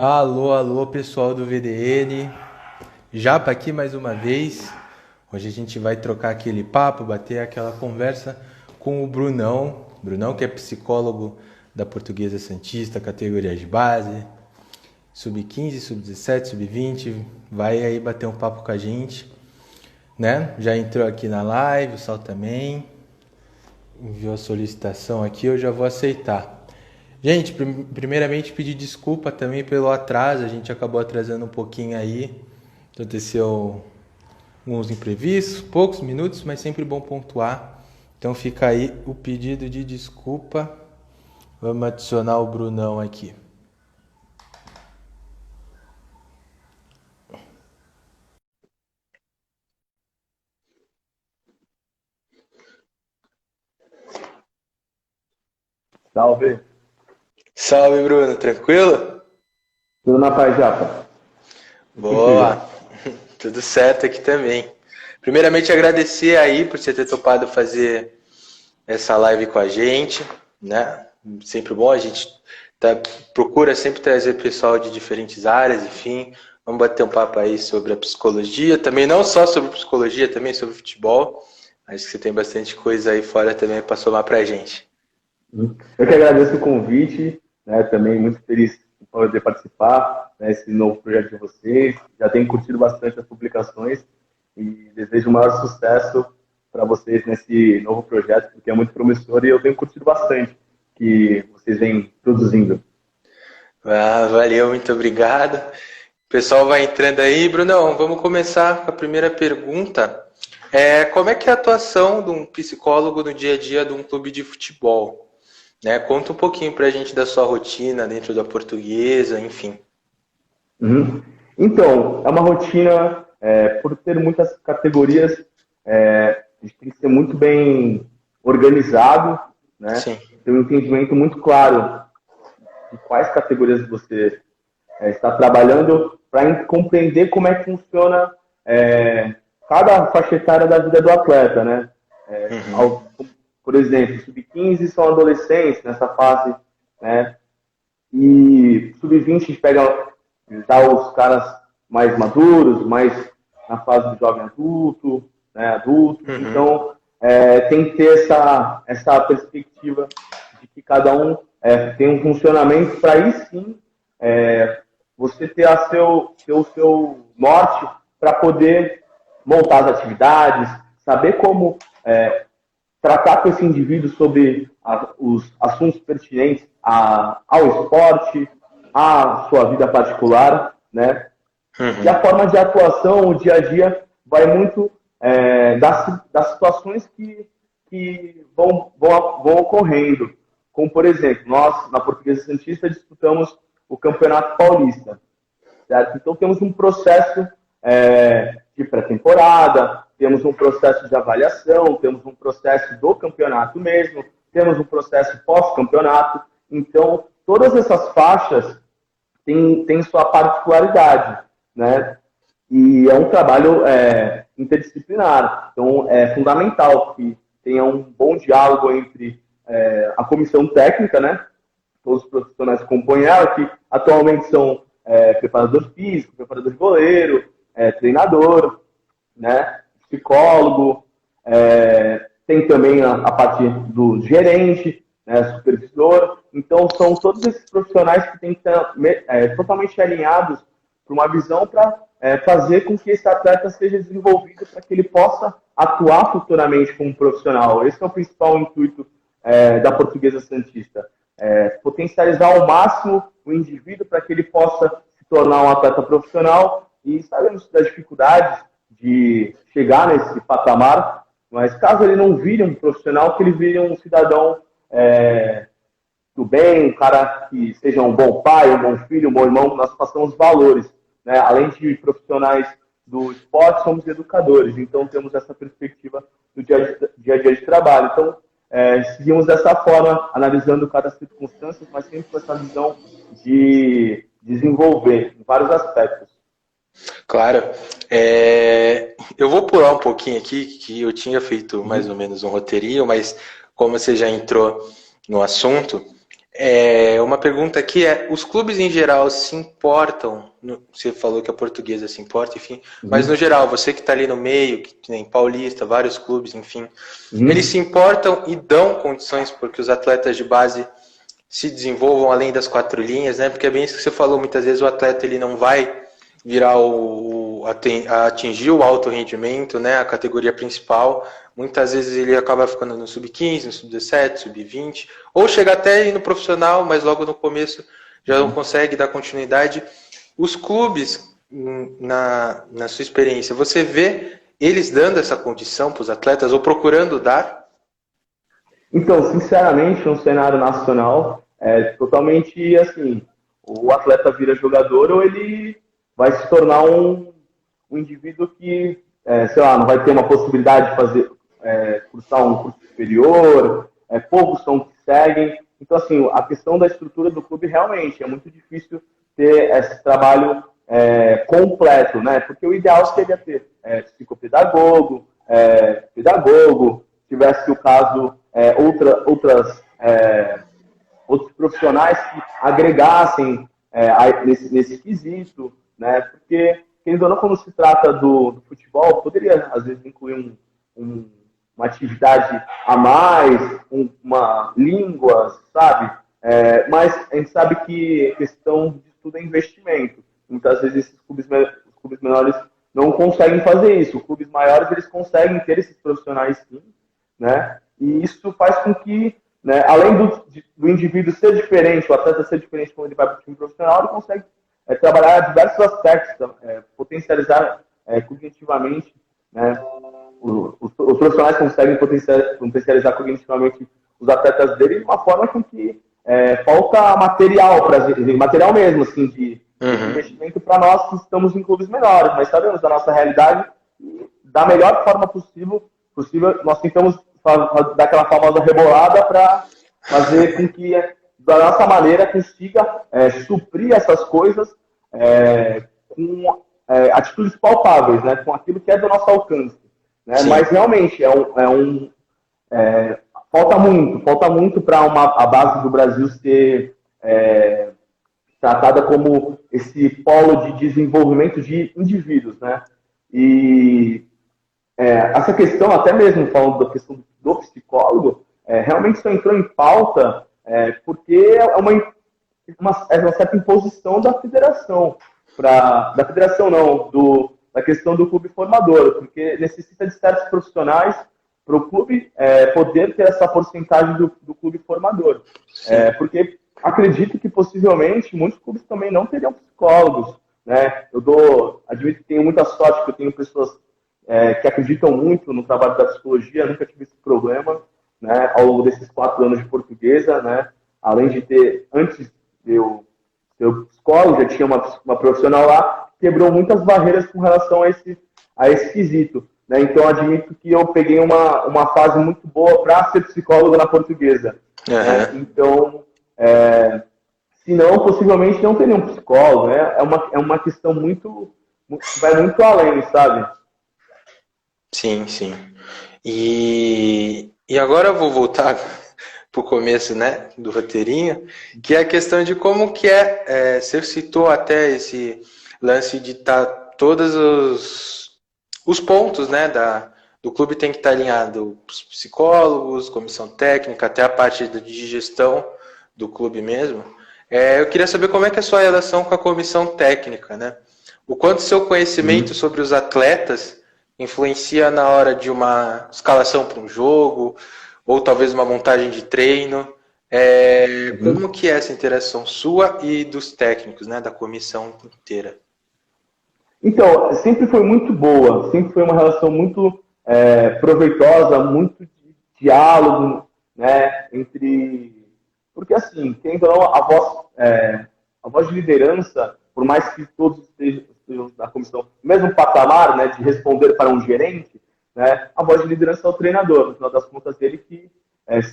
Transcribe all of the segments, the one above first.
Alô, alô, pessoal do VDN. Japa aqui mais uma vez. Hoje a gente vai trocar aquele papo, bater aquela conversa com o Brunão. Brunão, que é psicólogo da Portuguesa Santista, categoria de base, sub-15, sub-17, sub-20. Vai aí bater um papo com a gente, né? Já entrou aqui na live, o Sal também. Enviou a solicitação aqui, eu já vou aceitar. Gente, primeiramente pedir desculpa também pelo atraso, a gente acabou atrasando um pouquinho aí, aconteceu alguns imprevistos, poucos minutos, mas sempre bom pontuar. Então fica aí o pedido de desculpa. Vamos adicionar o Brunão aqui. Salve. Salve, Bruno, tranquilo? Tudo na paz, Japa? E contigo? Boa, tudo certo aqui também. Primeiramente agradecer aí por você ter topado fazer essa live com a gente, né? Sempre bom, a gente procura sempre trazer pessoal de diferentes áreas, enfim. Vamos bater um papo aí sobre a psicologia, também não só sobre psicologia, também sobre futebol. Acho que você tem bastante coisa aí fora também para somar pra gente. Eu que agradeço o convite, né? Também muito feliz por poder participar nesse novo projeto de vocês. Já tenho curtido bastante as publicações e desejo o maior sucesso para vocês nesse novo projeto, porque é muito promissor e eu tenho curtido bastante que vocês vêm produzindo. Ah, valeu, muito obrigado. O pessoal vai entrando aí. Brunão, vamos começar com a primeira pergunta. Como é que é a atuação de um psicólogo no dia a dia de um clube de futebol? Né? Conta um pouquinho pra gente da sua rotina dentro da portuguesa, enfim. Uhum. Então, é uma rotina, por ter muitas categorias, a gente tem que ser muito bem organizado, né? Sim. Ter um entendimento muito claro de quais categorias você está trabalhando para compreender como é que funciona cada faixa etária da vida do atleta, né? Uhum. Por exemplo, sub-15 são adolescentes nessa fase, né? E sub-20 a gente pega já os caras mais maduros, mais na fase do jovem adulto, né, adultos. Uhum. Então, tem que ter essa perspectiva de que cada um tem um funcionamento para aí sim você ter o seu norte para poder montar as atividades, saber como tratar com esse indivíduo sobre os assuntos pertinentes ao esporte, à sua vida particular, né? E Uhum. a forma de atuação, o dia a dia, vai muito das situações que vão ocorrendo. Como, por exemplo, nós, na Portuguesa Santista, disputamos o Campeonato Paulista. Certo? Então, temos um processo de pré-temporada, temos um processo de avaliação, temos um processo do campeonato mesmo, temos um processo pós-campeonato. Então, todas essas faixas têm sua particularidade, né? E é um trabalho interdisciplinar. Então, é fundamental que tenha um bom diálogo entre a comissão técnica, né? Todos os profissionais que compõem ela, que atualmente são preparador físico, preparador de goleiro, treinador, né? Psicólogo, tem também a parte do gerente, né? Supervisor. Então, são todos esses profissionais que têm que estar totalmente alinhados para uma visão para fazer com que esse atleta seja desenvolvido para que ele possa atuar futuramente como profissional. Esse é o principal intuito da Portuguesa Santista. Potencializar ao máximo o indivíduo para que ele possa se tornar um atleta profissional e sabemos das dificuldades de chegar nesse patamar, mas caso ele não vire um profissional, que ele vire um cidadão do bem, um cara que seja um bom pai, um bom filho, um bom irmão, nós passamos valores. Né? Além de profissionais do esporte, somos educadores, então temos essa perspectiva do dia a dia de trabalho. Então, seguimos dessa forma, analisando cada circunstância, mas sempre com essa visão de desenvolver em vários aspectos. Claro. Eu vou pular um pouquinho aqui, que eu tinha feito mais ou menos um roteirinho, mas como você já entrou no assunto, Uma pergunta aqui os clubes em geral se importam, você falou que a Portuguesa se importa, enfim, mas no geral, você que está ali no meio, que tem Paulista, vários clubes, enfim, eles se importam e dão condições porque os atletas de base se desenvolvam além das 4 linhas, né? Porque é bem isso que você falou, muitas vezes o atleta ele não vai virar atingir o alto rendimento, né? A categoria principal. Muitas vezes ele acaba ficando no sub-15, no sub-17, sub-20, ou chega até ir no profissional, mas logo no começo já não consegue dar continuidade. Os clubes, na sua experiência, você vê eles dando essa condição para os atletas ou procurando dar? Então, sinceramente, no cenário nacional, é totalmente assim, o atleta vira jogador ou ele vai se tornar um indivíduo que, sei lá, não vai ter uma possibilidade de fazer, cursar um curso superior, poucos são que seguem. Então, assim, a questão da estrutura do clube realmente é muito difícil ter esse trabalho completo, né? Porque o ideal seria ter psicopedagogo, pedagogo, tivesse o caso outros profissionais que agregassem nesse quesito, né? Porque, querendo ou não, quando se trata do futebol, poderia, às vezes, incluir uma atividade a mais, uma língua, sabe? Mas a gente sabe que questão de tudo é investimento. Muitas vezes esses clubes menores não conseguem fazer isso. Os clubes maiores, eles conseguem ter esses profissionais sim, né? E isso faz com que, né, além do indivíduo ser diferente, o atleta ser diferente quando ele vai para o time profissional, ele consegue trabalhar diversos aspectos, potencializar cognitivamente, né? Os profissionais conseguem potencializar cognitivamente os atletas dele de uma forma com que falta material mesmo, assim, de investimento para nós que estamos em clubes menores, mas sabemos da nossa realidade e da melhor forma possível nós tentamos dar aquela famosa rebolada para fazer com que, da nossa maneira, consiga suprir essas coisas com atitudes palpáveis, né, com aquilo que é do nosso alcance. Né? Mas, realmente, falta muito para a base do Brasil ser tratada como esse polo de desenvolvimento de indivíduos. Né? E essa questão, até mesmo falando da questão do psicólogo, realmente só entrou em pauta porque é uma certa imposição da federação, da federação não, da questão do clube formador, porque necessita de certos profissionais para o clube poder ter essa porcentagem do clube formador. Porque acredito que possivelmente muitos clubes também não teriam psicólogos. Né? Admito que tenho muita sorte, que eu tenho pessoas que acreditam muito no trabalho da psicologia, nunca tive esse problema, né, ao longo desses 4 anos de Portuguesa, né, além de ter, antes de eu ser psicólogo, já tinha uma profissional lá, quebrou muitas barreiras com relação a esse quesito. Né, então, admito que eu peguei uma fase muito boa para ser psicólogo na Portuguesa. Né, então, senão, possivelmente, não teria um psicólogo. Né, é uma questão que vai muito além, sabe? Sim, sim. E agora eu vou voltar para o começo, né, do roteirinho, que é a questão de como que você citou até esse lance de estar todos os pontos, né, do clube tem que estar alinhado, os psicólogos, comissão técnica, até a parte de gestão do clube mesmo. Eu queria saber como é que é a sua relação com a comissão técnica, né? O quanto seu conhecimento sobre os atletas influencia na hora de uma escalação para um jogo, ou talvez uma montagem de treino. Como que é essa interação sua e dos técnicos, né, da comissão inteira? Então, sempre foi muito boa, sempre foi uma relação muito proveitosa, muito de diálogo, né, porque assim, quem não, a voz de liderança, por mais que todos estejam na comissão, mesmo patamar, né, de responder para um gerente, né, a voz de liderança é o treinador, no final das contas ele que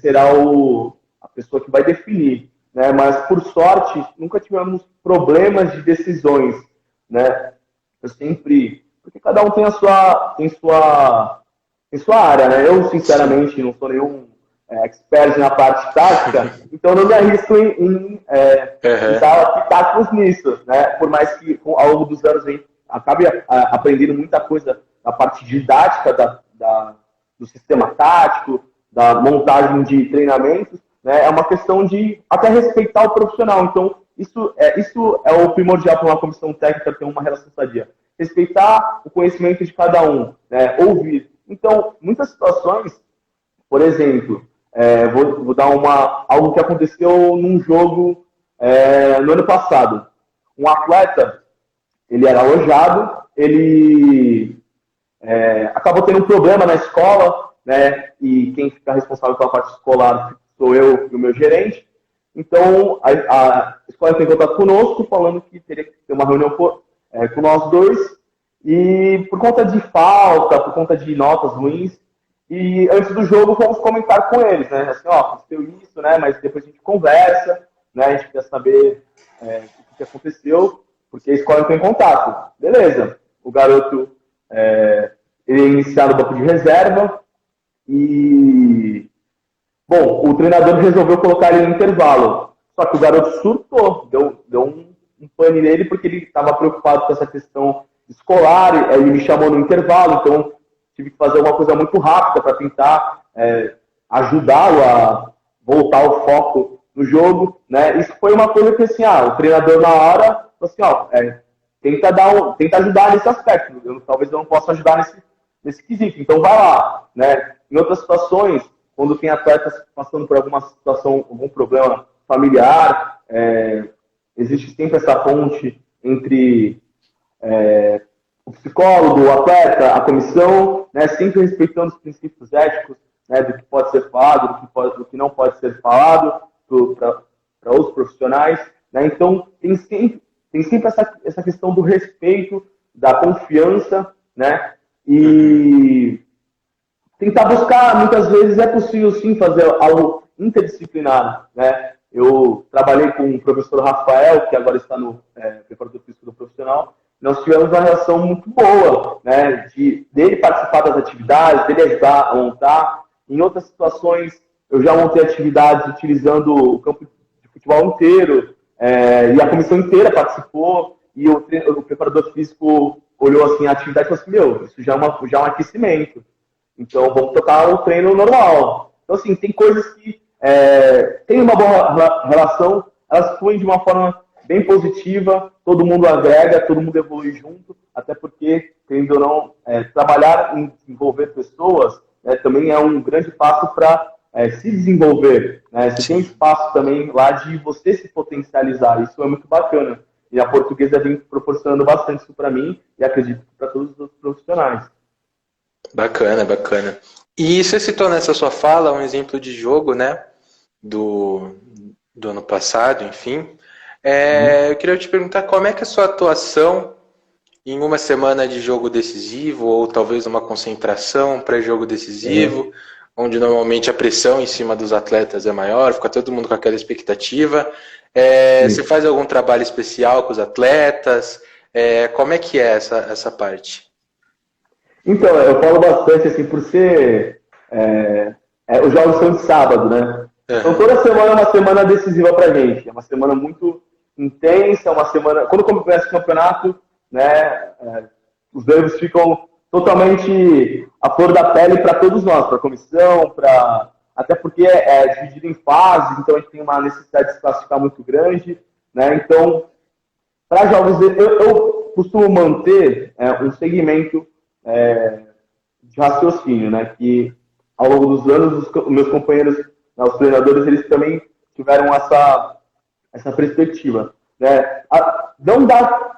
será a pessoa que vai definir, né, mas por sorte nunca tivemos problemas de decisões, né, porque cada um tem a sua área, né, eu sinceramente não sou nenhum experts na parte tática, então eu não me arrisco em dar pitacos nisso, né? Por mais que ao longo dos anos eu acabe aprendendo muita coisa na parte didática do sistema tático, da montagem de treinamentos, né? É uma questão de até respeitar o profissional. Então, isso é o primordial para uma comissão técnica ter uma relação sadia. Respeitar o conhecimento de cada um, né? Ouvir. Então, muitas situações, por exemplo, vou dar algo que aconteceu num jogo no ano passado. Um atleta, ele era alojado, ele acabou tendo um problema na escola, né? E quem fica responsável pela parte escolar sou eu e o meu gerente. Então, a escola entrou em contato conosco, falando que teria que ter uma reunião com nós dois, e por conta de falta, por conta de notas ruins, e antes do jogo fomos comentar com eles, né? Assim, aconteceu isso, né? Mas depois a gente conversa, né? A gente quer saber o que aconteceu, porque a escola entrou em contato. Beleza. O garoto, ele é iniciado no banco de reserva, e bom, o treinador resolveu colocar ele no intervalo. Só que o garoto surtou, deu um pane nele, porque ele estava preocupado com essa questão escolar. Ele me chamou no intervalo, então tive que fazer uma coisa muito rápida para tentar ajudá-lo a voltar ao foco no jogo, né? Isso foi uma coisa que, assim, o treinador na hora falou assim, tenta ajudar nesse aspecto. Talvez eu não possa ajudar nesse quesito, então vai lá, né? Em outras situações, quando tem atletas passando por alguma situação, algum problema familiar, existe sempre essa ponte entre o psicólogo, o atleta, a comissão, né, sempre respeitando os princípios éticos, né, do que pode ser falado, do que não pode ser falado para os profissionais, né? Então tem sempre essa questão do respeito, da confiança, né? E tentar buscar, muitas vezes é possível sim fazer algo interdisciplinar, né? Eu trabalhei com o professor Rafael, que agora está no preparador físico do profissional. Nós tivemos uma relação muito boa, né? Dele participar das atividades, dele ajudar a montar. Em outras situações, eu já montei atividades utilizando o campo de futebol inteiro, e a comissão inteira participou, e o preparador físico olhou assim a atividade e falou assim, isso já é um aquecimento. Então, vamos tocar o treino normal. Então, assim, tem coisas que tem uma boa relação, elas fluem de uma forma bem positiva, todo mundo agrega, todo mundo evolui junto, até porque, tendo ou não, trabalhar em desenvolver pessoas também é um grande passo para se desenvolver. Né? Você tem um espaço também lá de você se potencializar, isso é muito bacana. E a Portuguesa vem proporcionando bastante isso para mim e acredito que para todos os outros profissionais. Bacana, bacana. E você citou nessa sua fala um exemplo de jogo, né, do ano passado, enfim. Eu queria te perguntar como é que a sua atuação em uma semana de jogo decisivo, ou talvez uma concentração pré-jogo decisivo, onde normalmente a pressão em cima dos atletas é maior, fica todo mundo com aquela expectativa. Você faz algum trabalho especial com os atletas? Como é que é essa parte? Então, eu falo bastante, assim, por ser... os jogos são de sábado, né? Então, toda semana é uma semana decisiva pra gente. É uma semana muito intensa, uma semana... Quando começa o campeonato, né, os nervos ficam totalmente à flor da pele para todos nós, para a comissão, até porque é dividido em fases, então a gente tem uma necessidade de se classificar muito grande, né? Então, para jogos, eu costumo manter um segmento de raciocínio, né? Que ao longo dos anos os meus companheiros, os treinadores, eles também tiveram essa perspectiva, né? Não dá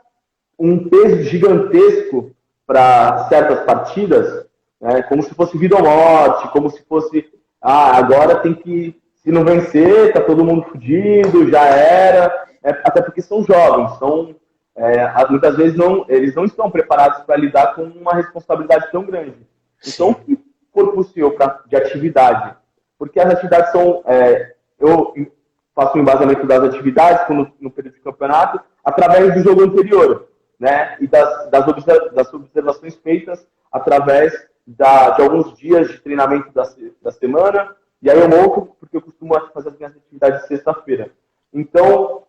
um peso gigantesco para certas partidas, né? Como se fosse vida ou morte, como se fosse agora tem que, se não vencer, tá todo mundo fudido, já era, até porque são jovens, muitas vezes eles não estão preparados para lidar com uma responsabilidade tão grande. Então, o que for possível de atividade? Porque as atividades são... eu faço o embasamento das atividades no período de campeonato através do jogo anterior, né? E das observações feitas através de alguns dias de treinamento da semana, e aí eu monto porque eu costumo fazer as minhas atividades de sexta-feira. Então,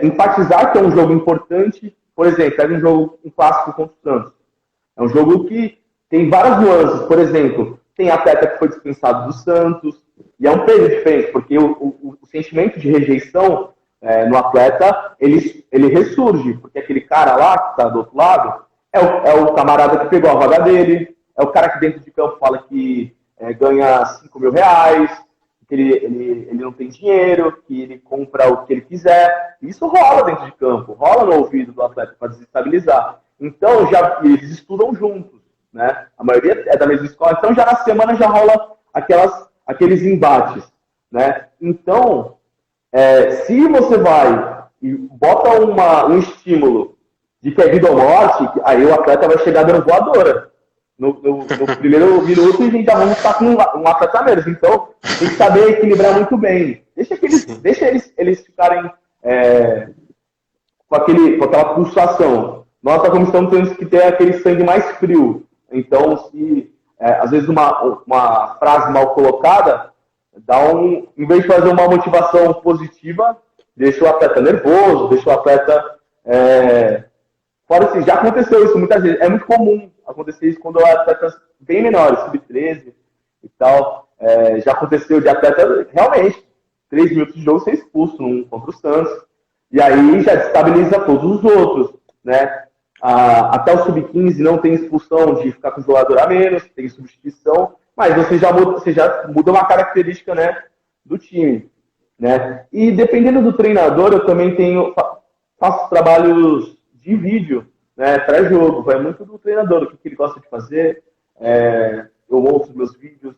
enfatizar que é um jogo importante, por exemplo, pega um clássico contra o Santos. É um jogo que tem várias nuances. Por exemplo, tem atleta que foi dispensado do Santos, e é um peso diferente, porque o sentimento de rejeição no atleta, ele ressurge, porque aquele cara lá que está do outro lado é o camarada que pegou a vaga dele, é o cara que dentro de campo fala que ganha 5 mil reais, que ele não tem dinheiro, que ele compra o que ele quiser. Isso rola dentro de campo, rola no ouvido do atleta para desestabilizar. Então, eles estudam juntos, né? A maioria é da mesma escola, então já na semana já rola aqueles embates, né? Então, se você vai e bota um estímulo de que é vida ou morte, aí o atleta vai chegar dando voadora. No primeiro minuto, a gente já vamos estar com um atleta menos. Então, tem que saber equilibrar muito bem. Deixa eles ficarem com aquela pulsação. Nós, da comissão, temos que ter aquele sangue mais frio. Então, se às vezes uma frase mal colocada, em vez de fazer uma motivação positiva, deixa o atleta nervoso, deixa o atleta... Fora assim, já aconteceu isso muitas vezes. É muito comum acontecer isso quando atletas bem menores, sub-13 e tal. Já aconteceu de atleta, realmente, 3 minutos de jogo ser expulso contra o Santos. E aí já destabiliza todos os outros, né? Até o sub-15 não tem expulsão de ficar com o jogador a menos, tem substituição, mas você já muda uma característica, né, do time, né? E dependendo do treinador, eu também faço trabalhos de vídeo, né, pré-jogo, vai muito do treinador, o que ele gosta de fazer. Eu monto meus vídeos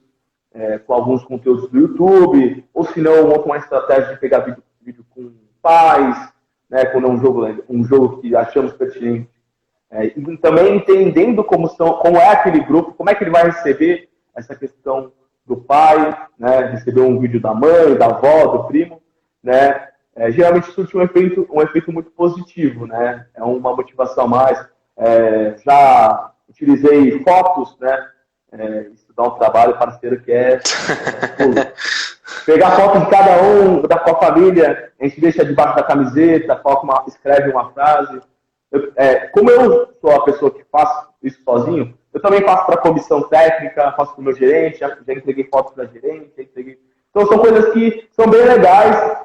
com alguns conteúdos do YouTube, ou se não, eu monto uma estratégia de pegar vídeo com pais, né, quando é um jogo que achamos pertinente. E também entendendo como é aquele grupo, como é que ele vai receber essa questão do pai, né, receber um vídeo da mãe, da avó, do primo, né? Geralmente surte um efeito muito positivo, né? É uma motivação a mais. Já utilizei fotos, né? Estudar um trabalho parceiro que pegar foto de cada um, com a família, a gente deixa debaixo da camiseta, escreve uma frase. Como eu sou a pessoa que faz isso sozinho, eu também faço para a comissão técnica, faço para o meu gerente, já entreguei fotos para gerente, Então são coisas que são bem legais,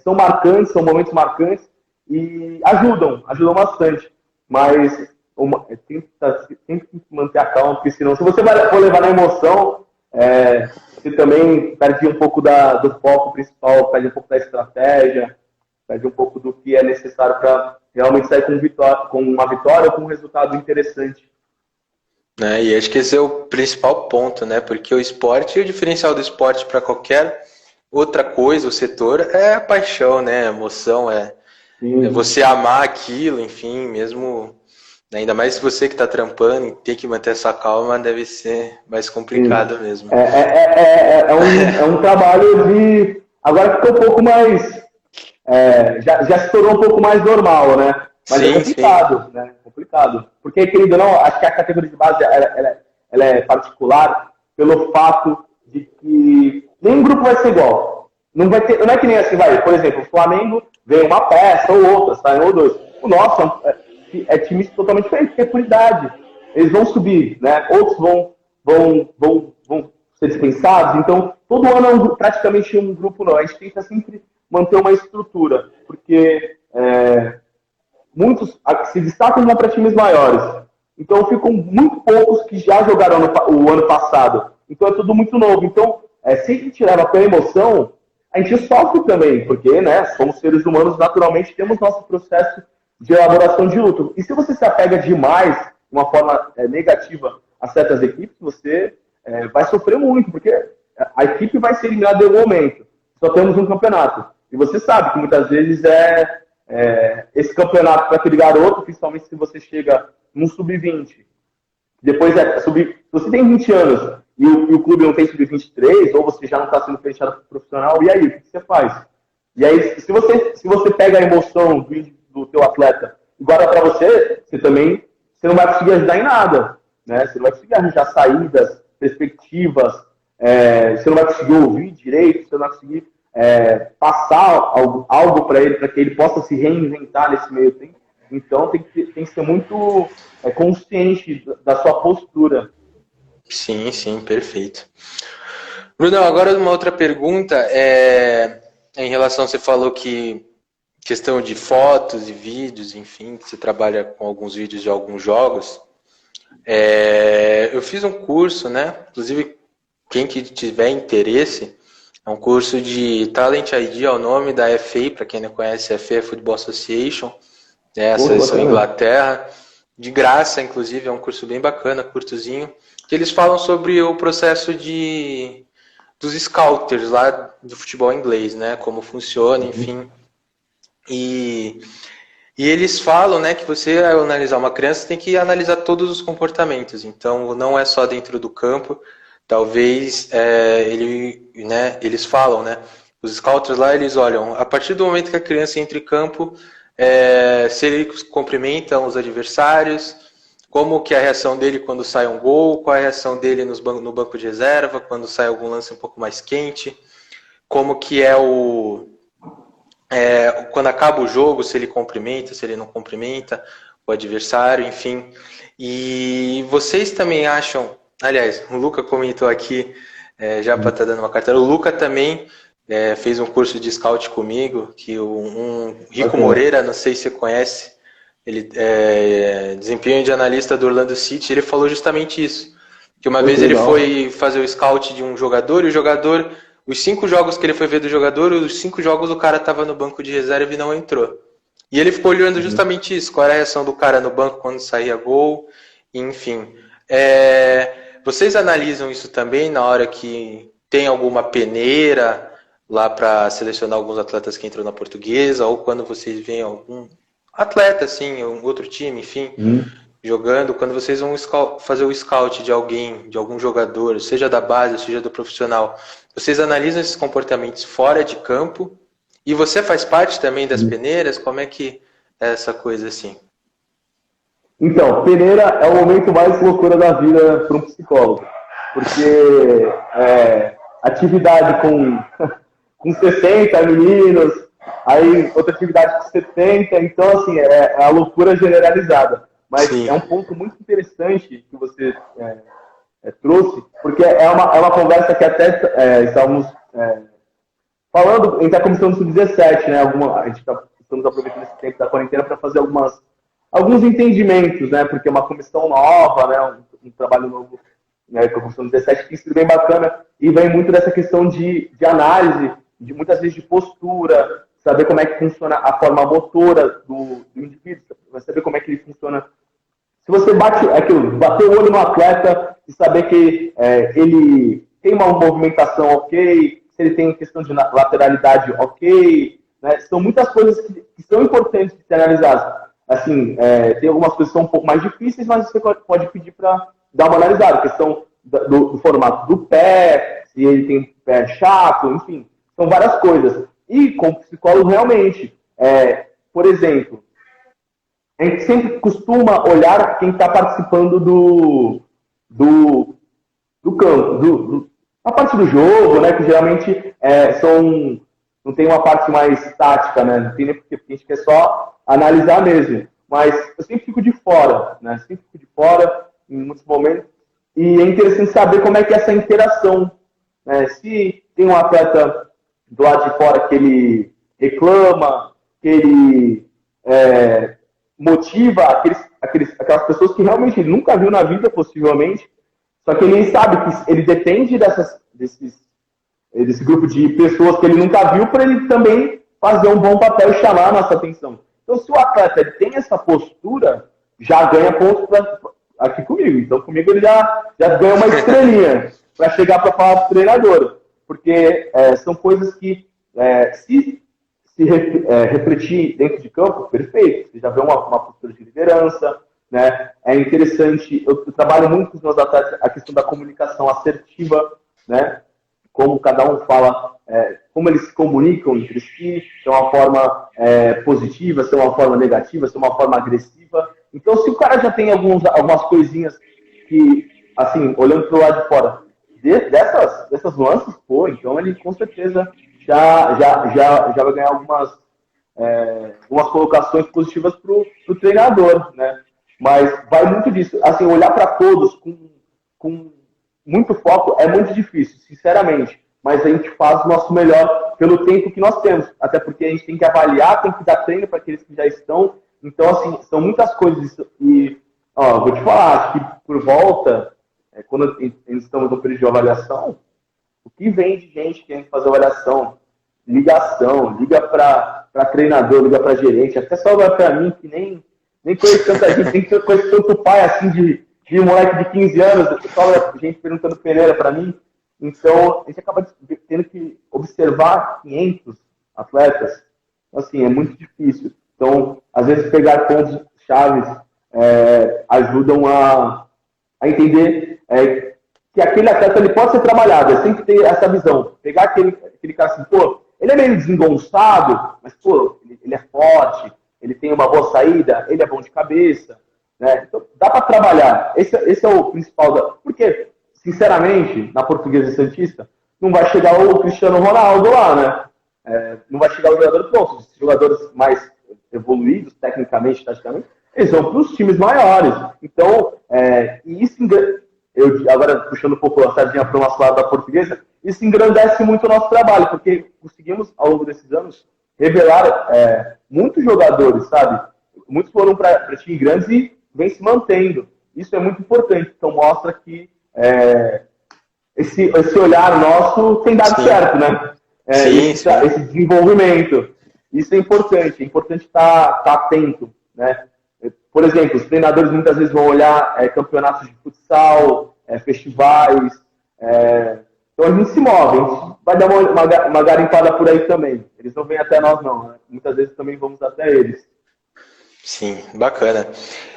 são marcantes, são momentos marcantes e ajudam bastante. Mas tem que manter a calma, porque senão, se você for levar na emoção, você também perde um pouco do foco principal, perde um pouco da estratégia, perde um pouco do que é necessário para realmente sair com uma vitória ou com um resultado interessante. E acho que esse é o principal ponto, né? Porque o esporte, o diferencial do esporte para qualquer outra coisa, o setor, é a paixão, né? A emoção, é você amar aquilo, enfim, mesmo... Ainda mais se você que está trampando e tem que manter essa calma, deve ser mais complicado mesmo. É um trabalho de... Agora ficou um pouco mais... já se tornou um pouco mais normal, né? Mas é complicado, né? Complicado. Porque, querido, não, acho que a categoria de base ela é particular pelo fato de que nenhum grupo vai ser igual. Não é que nem assim, por exemplo, o Flamengo vem uma peça ou outra, saem ou dois. O nosso é time totalmente diferente, porque é por idade. Eles vão subir, né? Outros vão ser dispensados. Então, todo ano é praticamente um grupo não. A gente tenta sempre manter uma estrutura, porque muitos se destacam para times maiores. Então, ficam muito poucos que já jogaram o ano passado. Então, é tudo muito novo. Então, se a gente leva pela emoção, a gente sofre também, porque, né, somos seres humanos, naturalmente, temos nosso processo de elaboração de luto. E se você se apega demais, de uma forma negativa, a certas equipes, você vai sofrer muito, porque a equipe vai ser eliminada em algum momento. Só temos um campeonato. E você sabe que muitas vezes esse campeonato para aquele garoto, principalmente se você chega num sub-20, depois se você tem 20 anos e o clube não tem sub-23, ou você já não está sendo fechado para profissional, e aí, o que você faz? E aí, se você pega a emoção do teu atleta e guarda para você não vai conseguir ajudar em nada, né? Você não vai conseguir arranjar saídas, perspectivas, você não vai conseguir ouvir direito, você não vai conseguir passar algo para ele, para que ele possa se reinventar nesse meio tempo. Então tem que ser muito consciente da sua postura. Sim, sim, perfeito. Bruno, agora uma outra pergunta em relação, você falou que questão de fotos e vídeos, enfim, que você trabalha com alguns vídeos de alguns jogos. Eu fiz um curso, né? Inclusive, quem que tiver interesse, é um curso de Talent ID, é o nome da FA, para quem não conhece, a FA Football Association, a seleção Inglaterra, de graça, inclusive, é um curso bem bacana, curtozinho, que eles falam sobre o processo dos scouters lá do futebol inglês, né? Como funciona, enfim. E eles falam, né, que você, ao analisar uma criança, tem que analisar todos os comportamentos. Então, não é só dentro do campo. Talvez eles falam, né? Os scouters lá, eles olham, a partir do momento que a criança entra em campo, se ele cumprimenta os adversários, como que é a reação dele quando sai um gol, qual é a reação dele no banco de reserva, quando sai algum lance um pouco mais quente, como que é quando acaba o jogo, se ele cumprimenta, se ele não cumprimenta o adversário, enfim. E vocês também acham, aliás, o Luca comentou aqui, já para estar dando uma carteira, o Luca também fez um curso de scout comigo, que um Rico Moreira, não sei se você conhece, ele desempenho de analista do Orlando City, ele falou justamente isso, que uma vez ele foi fazer o scout de um jogador, e o jogador, os 5 jogos que ele foi ver do jogador, os 5 jogos o cara estava no banco de reserva e não entrou. E ele ficou olhando justamente isso, qual era a reação do cara no banco quando saía gol, enfim. Vocês analisam isso também na hora que tem alguma peneira lá para selecionar alguns atletas que entram na Portuguesa, ou quando vocês veem algum atleta, assim, um outro time, enfim, jogando, quando vocês vão fazer o scout de alguém, de algum jogador, seja da base, seja do profissional, vocês analisam esses comportamentos fora de campo, e você faz parte também das peneiras? Como é que é essa coisa assim? Então, peneira é o momento mais loucura da vida para um psicólogo, porque atividade com 60 meninos, aí outra atividade com 70, então assim, é a loucura generalizada. Mas sim, é um ponto muito interessante que você trouxe, porque é uma conversa que até estávamos falando, a gente está começando no Sub-17, né? Estamos aproveitando esse tempo da quarentena para fazer alguns entendimentos, né? Porque é uma comissão nova, né? Um trabalho novo, né? Que eu comissão no 17, que tem sido bem bacana, e vem muito dessa questão de análise, de muitas vezes de postura, saber como é que funciona a forma motora do indivíduo, saber como é que ele funciona. Se você bater o olho no atleta e saber que ele tem uma movimentação ok, se ele tem questão de lateralidade ok, né? São muitas coisas que são importantes de ser analisadas. Assim, tem algumas coisas que são um pouco mais difíceis, mas você pode pedir para dar uma analisada. A questão do formato do pé, se ele tem pé chato, enfim, são várias coisas. E como psicólogo, realmente, por exemplo, a gente sempre costuma olhar quem está participando do campo, a parte do jogo, né, que geralmente não tem uma parte mais tática, né, não tem nem porque a gente quer só analisar mesmo. Mas eu sempre fico de fora, né, sempre fico de fora em muitos momentos, e é interessante saber como é que é essa interação, né, se tem um atleta do lado de fora que ele reclama, que ele motiva aquelas pessoas que realmente ele nunca viu na vida, possivelmente, só que ele sabe que ele depende desse grupo de pessoas que ele nunca viu para ele também fazer um bom papel e chamar a nossa atenção. Então, se o atleta ele tem essa postura, já ganha pontos aqui comigo. Então, comigo ele já ganha uma estrelinha para chegar para falar para o treinador. Porque são coisas que, se refletir dentro de campo, perfeito. Você já vê uma postura de liderança, né? É interessante, eu trabalho muito com os meus atletas a questão da comunicação assertiva, né? Como cada um fala, como eles se comunicam entre si, se é uma forma positiva, se é uma forma negativa, se é uma forma agressiva. Então, se o cara já tem algumas coisinhas que, assim, olhando para o lado de fora, dessas nuances, pô, então ele com certeza já vai ganhar algumas colocações positivas para o treinador, né? Mas vai muito disso. Assim, olhar para todos com muito foco é muito difícil, sinceramente. Mas a gente faz o nosso melhor pelo tempo que nós temos. Até porque a gente tem que avaliar, tem que dar treino para aqueles que já estão. Então, assim, são muitas coisas. E, vou te falar, acho que por volta, quando estamos no período de avaliação, o que vem de gente querendo fazer avaliação, ligação, liga para treinador, liga para gerente, até sobra para mim, que nem conheço tanta gente, nem conheço tanto pai, assim, de um moleque de 15 anos, sobra gente perguntando peneira para mim. Então, a gente acaba tendo que observar 500 atletas. Assim, é muito difícil. Então, às vezes, pegar pontos chaves ajudam a entender que aquele atleta ele pode ser trabalhado. É sempre ter essa visão. Pegar aquele cara assim, pô, ele é meio desengonçado, mas, pô, ele é forte, ele tem uma boa saída, ele é bom de cabeça. Né? Então, dá para trabalhar. Esse é o principal. Porque, sinceramente, na Portuguesa Santista, não vai chegar o Cristiano Ronaldo lá, né? Não vai chegar o jogador pronto. Os jogadores mais evoluídos, tecnicamente, taticamente, eles vão para os times maiores. Então, e isso, agora puxando um pouco a sardinha para o nosso lado da Portuguesa, isso engrandece muito o nosso trabalho, porque conseguimos, ao longo desses anos, revelar muitos jogadores, sabe? Muitos foram para times grandes e vem se mantendo. Isso é muito importante. Então, mostra que esse olhar nosso tem dado certo, né? Esse desenvolvimento. Isso é importante. É importante estar atento, né? Por exemplo, os treinadores muitas vezes vão olhar campeonatos de futsal, festivais. Então, a gente se move. A gente vai dar uma garimpada por aí também. Eles não vêm até nós, não. Né? Muitas vezes também vamos até eles. Sim, bacana.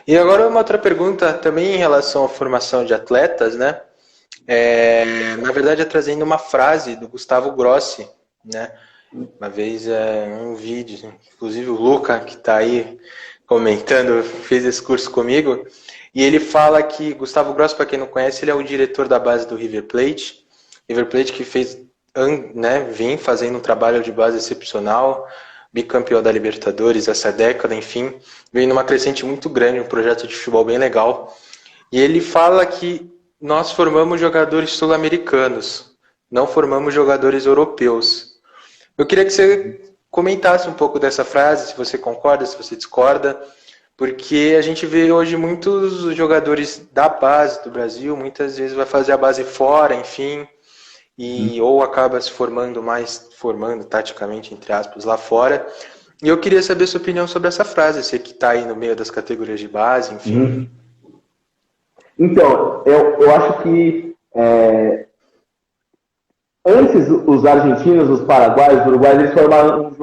E agora uma outra pergunta também em relação à formação de atletas, né? Na verdade, trazendo uma frase do Gustavo Grossi, né? Uma vez um vídeo, inclusive o Luca, que está aí comentando, fez esse curso comigo, e ele fala que Gustavo Grossi, para quem não conhece, ele é o diretor da base do River Plate. River Plate que vem fazendo um trabalho de base excepcional, bicampeão da Libertadores essa década, enfim, vem numa crescente muito grande, um projeto de futebol bem legal. E ele fala que nós formamos jogadores sul-americanos, não formamos jogadores europeus. Eu queria que você comentasse um pouco dessa frase, se você concorda, se você discorda, porque a gente vê hoje muitos jogadores da base do Brasil, muitas vezes vai fazer a base fora, enfim, ou acaba se formando taticamente, entre aspas, lá fora. E eu queria saber sua opinião sobre essa frase, você que está aí no meio das categorias de base, enfim. Então, eu acho que antes os argentinos, os paraguaios, os uruguaios, eles formaram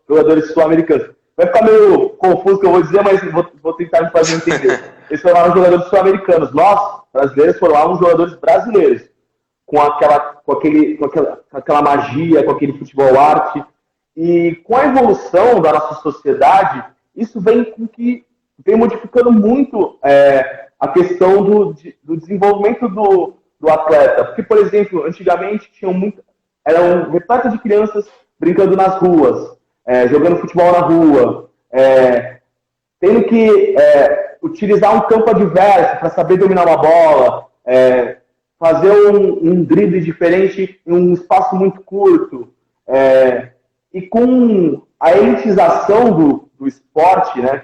jogadores sul-americanos. Vai ficar meio confuso o que eu vou dizer, mas vou tentar me fazer entender. Eles formaram jogadores sul-americanos. Nós, brasileiros, formávamos jogadores brasileiros. Com aquela magia, com aquele futebol arte. E com a evolução da nossa sociedade, isso vem modificando muito a questão do desenvolvimento do atleta. Porque, por exemplo, antigamente eram repletas de crianças brincando nas ruas, jogando futebol na rua, tendo que utilizar um campo adverso para saber dominar uma bola, fazer um drible diferente em um espaço muito curto. E com a elitização do esporte, né,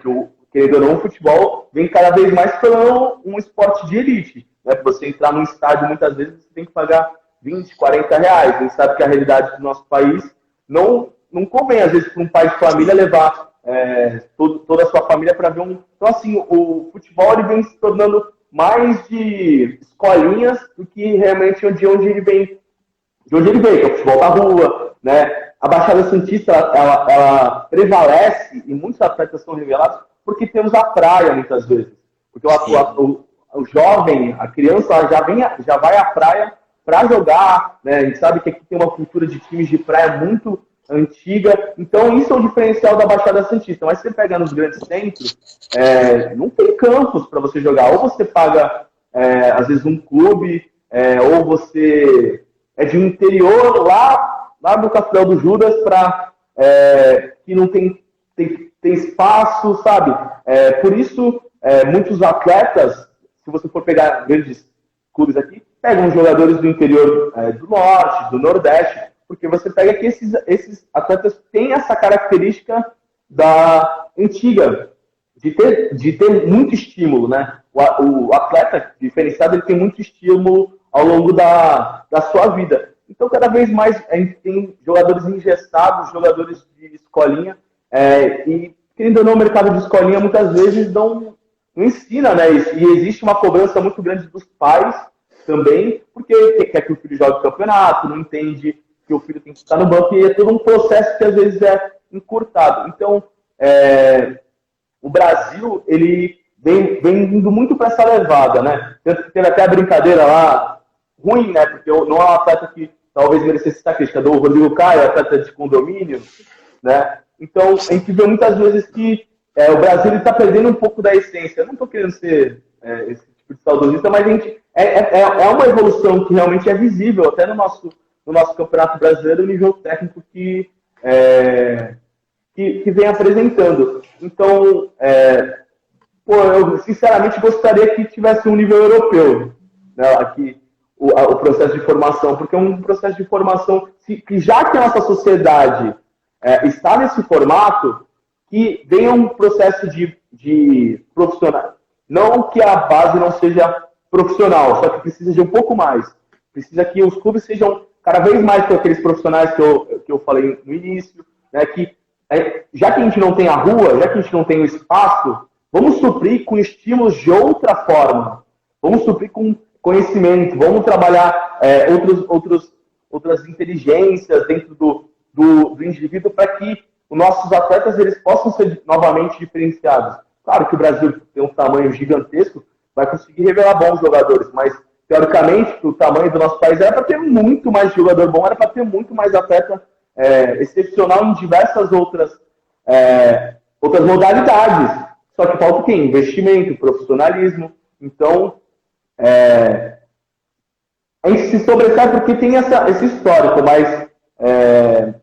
querendo ou não, o futebol vem cada vez mais tornando um esporte de elite. Né? Para você entrar num estádio, muitas vezes, você tem que pagar 20, 40 reais. A gente sabe que a realidade do nosso país não convém, às vezes, para um pai de família levar toda a sua família para ver um... Então, assim, o futebol ele vem se tornando mais de escolinhas do que realmente de onde ele vem. De onde ele vem, que é o futebol da rua, né? A Baixada Santista, ela prevalece, e muitos atletas são revelados, porque temos a praia, muitas vezes. Porque o jovem, a criança, já vai à praia para jogar, né? A gente sabe que aqui tem uma cultura de times de praia muito antiga. Então, isso é o diferencial da Baixada Santista. Mas se você pega nos grandes centros, não tem campos para você jogar. Ou você paga, às vezes, um clube, ou você é de um interior lá no Castelo do Judas, que não tem espaço, sabe? Por isso, muitos atletas, se você for pegar grandes clubes aqui, pegam jogadores do interior do norte, do nordeste, porque você pega que esses atletas têm essa característica da antiga, de ter muito estímulo, né? O atleta diferenciado, ele tem muito estímulo ao longo da sua vida. Então, cada vez mais a gente tem jogadores engessados, jogadores de escolinha, e, querendo ou não, o mercado de escolinha muitas vezes não ensina, né, isso. E existe uma cobrança muito grande dos pais também, porque quer que o filho jogue campeonato, não entende que o filho tem que estar no banco, e é todo um processo que às vezes é encurtado. Então, o Brasil, ele vem indo muito para essa levada, né? Teve até a brincadeira lá, ruim, né? Porque não é um atleta que talvez merecesse essa crítica, do Rodrigo Caio, atleta de condomínio, né? Então, a gente vê muitas vezes que o Brasil está perdendo um pouco da essência. Eu não estou querendo ser esse tipo de saudosista, mas a gente, é uma evolução que realmente é visível, até no nosso Campeonato Brasileiro, o nível técnico que vem apresentando. Então, eu sinceramente gostaria que tivesse um nível europeu, né, aqui, o processo de formação, porque é um processo de formação que já que a nossa sociedade está nesse formato, que venha um processo de profissional. Não que a base não seja profissional, só que precisa de um pouco mais. Precisa que os clubes sejam cada vez mais com aqueles profissionais que eu falei no início, né, que já que a gente não tem a rua, já que a gente não tem o espaço, vamos suprir com estímulos de outra forma. Vamos suprir com conhecimento, vamos trabalhar outras inteligências dentro do indivíduo para que os nossos atletas eles possam ser novamente diferenciados. Claro que o Brasil tem um tamanho gigantesco, vai conseguir revelar bons jogadores, mas teoricamente o tamanho do nosso país era para ter muito mais jogador bom, era para ter muito mais atleta excepcional em diversas outras modalidades. Só que falta o quê? Investimento, profissionalismo. Então, a gente se sobressai porque tem esse histórico, mas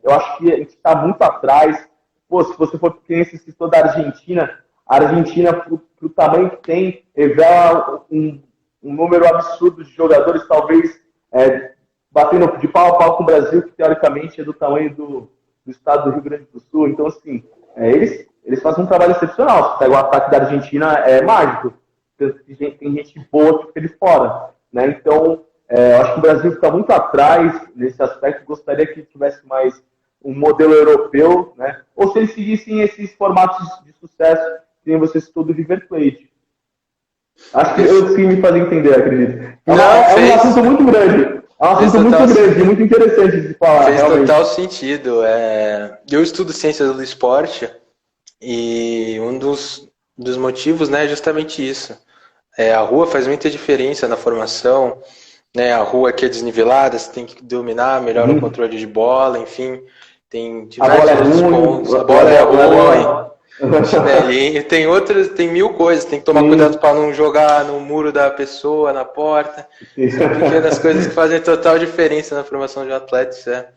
eu acho que a gente está muito atrás. Pô, se você for que esse citou da Argentina, a Argentina, pro tamanho que tem, revela um número absurdo de jogadores, talvez batendo de pau a pau com o Brasil, que teoricamente é do tamanho do estado do Rio Grande do Sul. Então, assim, eles fazem um trabalho excepcional. Se pega o ataque da Argentina, é mágico. Tem gente boa que fica de fora, né? Então, eu acho que o Brasil fica muito atrás nesse aspecto. Gostaria que tivesse mais um modelo europeu, né? Ou se eles seguissem esses formatos de sucesso que você citou do River Plate. Acho que eu consegui me fazer entender, acredito. É um assunto muito grande. É um assunto muito grande, muito interessante de falar. Fez realmente. Total sentido. Eu estudo ciências do esporte e um dos motivos, né, é justamente isso. A rua faz muita diferença na formação, né? A rua que é desnivelada, você tem que dominar melhor o controle de bola, enfim, tem diversos pontos. A bola é ruim. Chinelinho, tem mil coisas, tem que tomar cuidado para não jogar no muro da pessoa, na porta. São pequenas coisas que fazem total diferença na formação de um atleta, isso é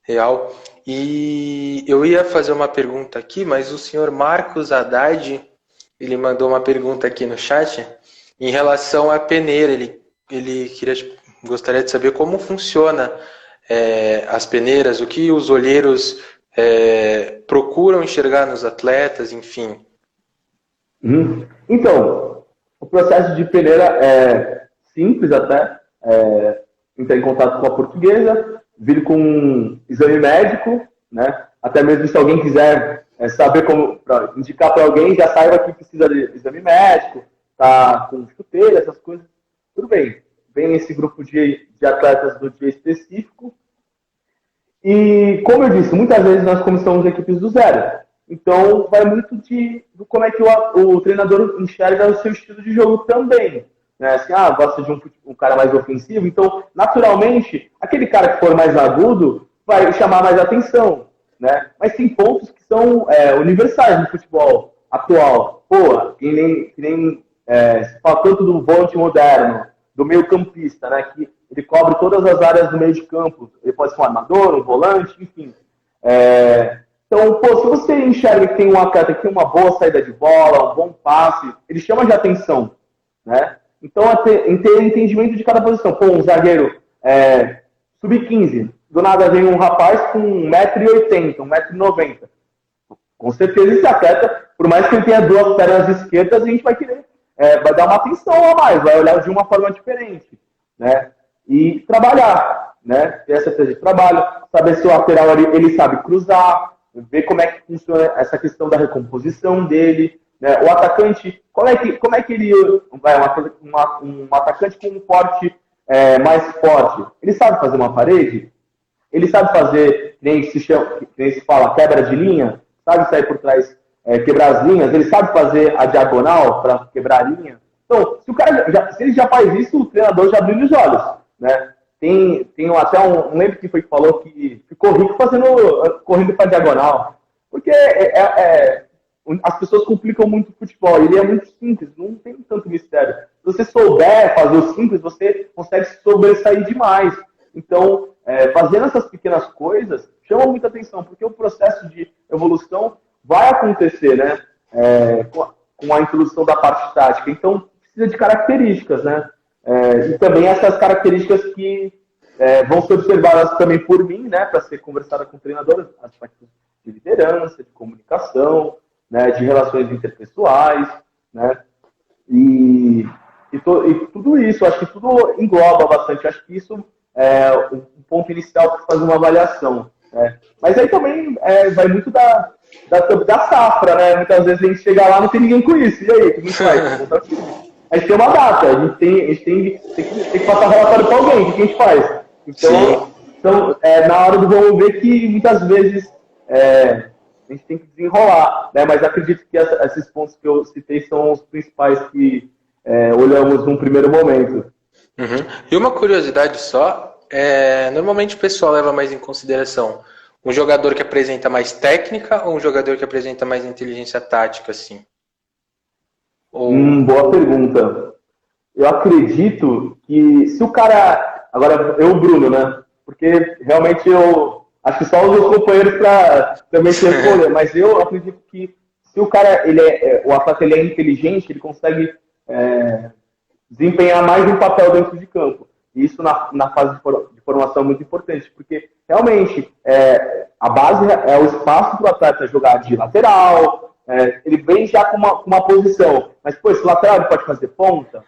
real. E eu ia fazer uma pergunta aqui, mas o senhor Marcos Haddad, ele mandou uma pergunta aqui no chat em relação à peneira. Ele gostaria de saber como funciona as peneiras, o que os olheiros procuram enxergar nos atletas, enfim. Então, o processo de peneira é simples até. Entrar em contato com a portuguesa, vir com um exame médico, né? Até mesmo se alguém quiser saber como indicar para alguém, já saiba que precisa de exame médico, tá com chuteira, essas coisas, tudo bem. Vem esse grupo de atletas do dia específico. E, como eu disse, muitas vezes nós começamos equipes do zero. Então, vai muito de como é que o treinador enxerga o seu estilo de jogo também. Né? Assim, gosta de um cara mais ofensivo. Então, naturalmente, aquele cara que for mais agudo vai chamar mais atenção. Né? Mas tem pontos que são universais no futebol atual. Pô, que nem se fala tanto do volante moderno. do meio-campista, né? Que ele cobre todas as áreas do meio de campo. Ele pode ser um armador, um volante, enfim. Então, pô, se você enxerga que tem um atleta que tem uma boa saída de bola, um bom passe, ele chama de atenção, né? Então, em ter entendimento de cada posição. Pô, um zagueiro sub-15, do nada vem um rapaz com 1,80m, 1,90m. Com certeza esse atleta, por mais que ele tenha duas pernas esquerdas, a gente vai querer, vai dar uma atenção a mais, vai olhar de uma forma diferente, né? E trabalhar, né? Ter essa certeza de trabalho, saber se o lateral ele sabe cruzar, ver como é que funciona essa questão da recomposição dele, né? O atacante, como é que ele vai um atacante com um porte mais forte, ele sabe fazer uma parede, ele sabe fazer, nem se fala, quebra de linha, sabe sair por trás, quebrar as linhas, ele sabe fazer a diagonal para quebrar a linha. Então, se ele já faz isso, o treinador já abriu os olhos, né? Tem até um lembro que foi que falou que ficou rico correndo para diagonal, porque as pessoas complicam muito o futebol, ele é muito simples, não tem tanto mistério. Se você souber fazer o simples, você consegue se sobressair demais. Então, fazendo essas pequenas coisas, chama muita atenção, porque o processo de evolução vai acontecer, né? Com a introdução da parte tática. Então, precisa de características, né? E também essas características que vão ser observadas também por mim, né? Para ser conversada com o treinador, aspectos de liderança, de comunicação, né? De relações interpessoais, né? E tudo isso, acho que tudo engloba bastante. Acho que isso um ponto inicial para fazer uma avaliação. Mas aí também vai muito da safra, né? Muitas vezes a gente chega lá e não tem ninguém com isso. E aí, o que a gente faz? A gente tem uma data, a gente tem que passar relatório para alguém, o que a gente faz? Então na hora do vamos ver que muitas vezes a gente tem que desenrolar, né? Mas acredito que esses pontos que eu citei são os principais que olhamos num primeiro momento. Uhum. E uma curiosidade só, normalmente o pessoal leva mais em consideração um jogador que apresenta mais técnica ou um jogador que apresenta mais inteligência tática, assim? Boa pergunta. Eu acredito que se o cara... Agora, eu, Bruno, né? Porque realmente eu acho que só os meus companheiros para também se responder, mas eu acredito que se o cara, o atleta ele é inteligente, ele consegue desempenhar mais um papel dentro de campo. E isso na fase de formação é muito importante, porque realmente a base é o espaço para o atleta jogar de lateral, ele vem já com uma posição, mas pô, esse lateral ele pode fazer ponta.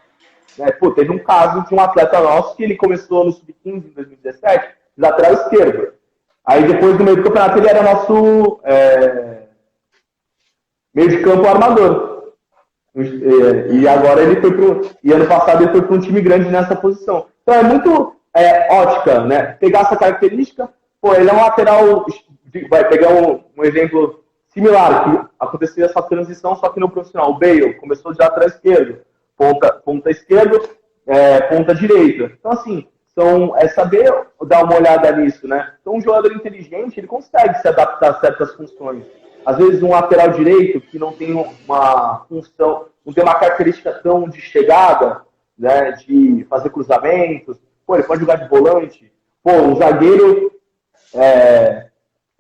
Teve um caso de um atleta nosso que ele começou no Sub-15 em 2017, lateral esquerdo. Aí depois do meio do campeonato ele era nosso meio de campo armador. E agora ele foi e ano passado ele foi para um time grande nessa posição. Então é muito ótica, né? Pegar essa característica, ele é um lateral, vai pegar um exemplo similar, que aconteceu essa transição, só que no profissional. O Bale começou de lateral esquerdo, ponta esquerdo, ponta direita. Então, assim, saber dar uma olhada nisso, né? Então, um jogador inteligente, ele consegue se adaptar a certas funções. Às vezes, um lateral direito que não tem uma função, não tem uma característica tão de chegada, né? De fazer cruzamentos. Ele pode jogar de volante. Um zagueiro,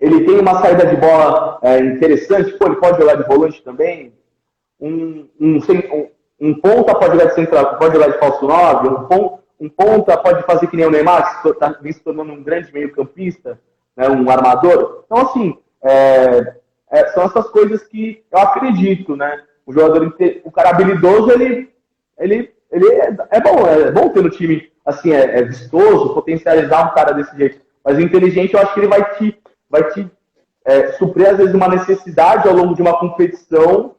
ele tem uma saída de bola interessante. Ele pode jogar de volante também. Um ponta pode jogar de central, pode jogar de falso 9. Um ponta pode fazer que nem o Neymar, que está se tornando um grande meio-campista, né, um armador. Então, assim, são essas coisas que eu acredito, né? O cara habilidoso, ele é bom ter no time, assim, vistoso, potencializar um cara desse jeito. Mas o inteligente, eu acho que ele vai te suprir, às vezes, uma necessidade ao longo de uma competição,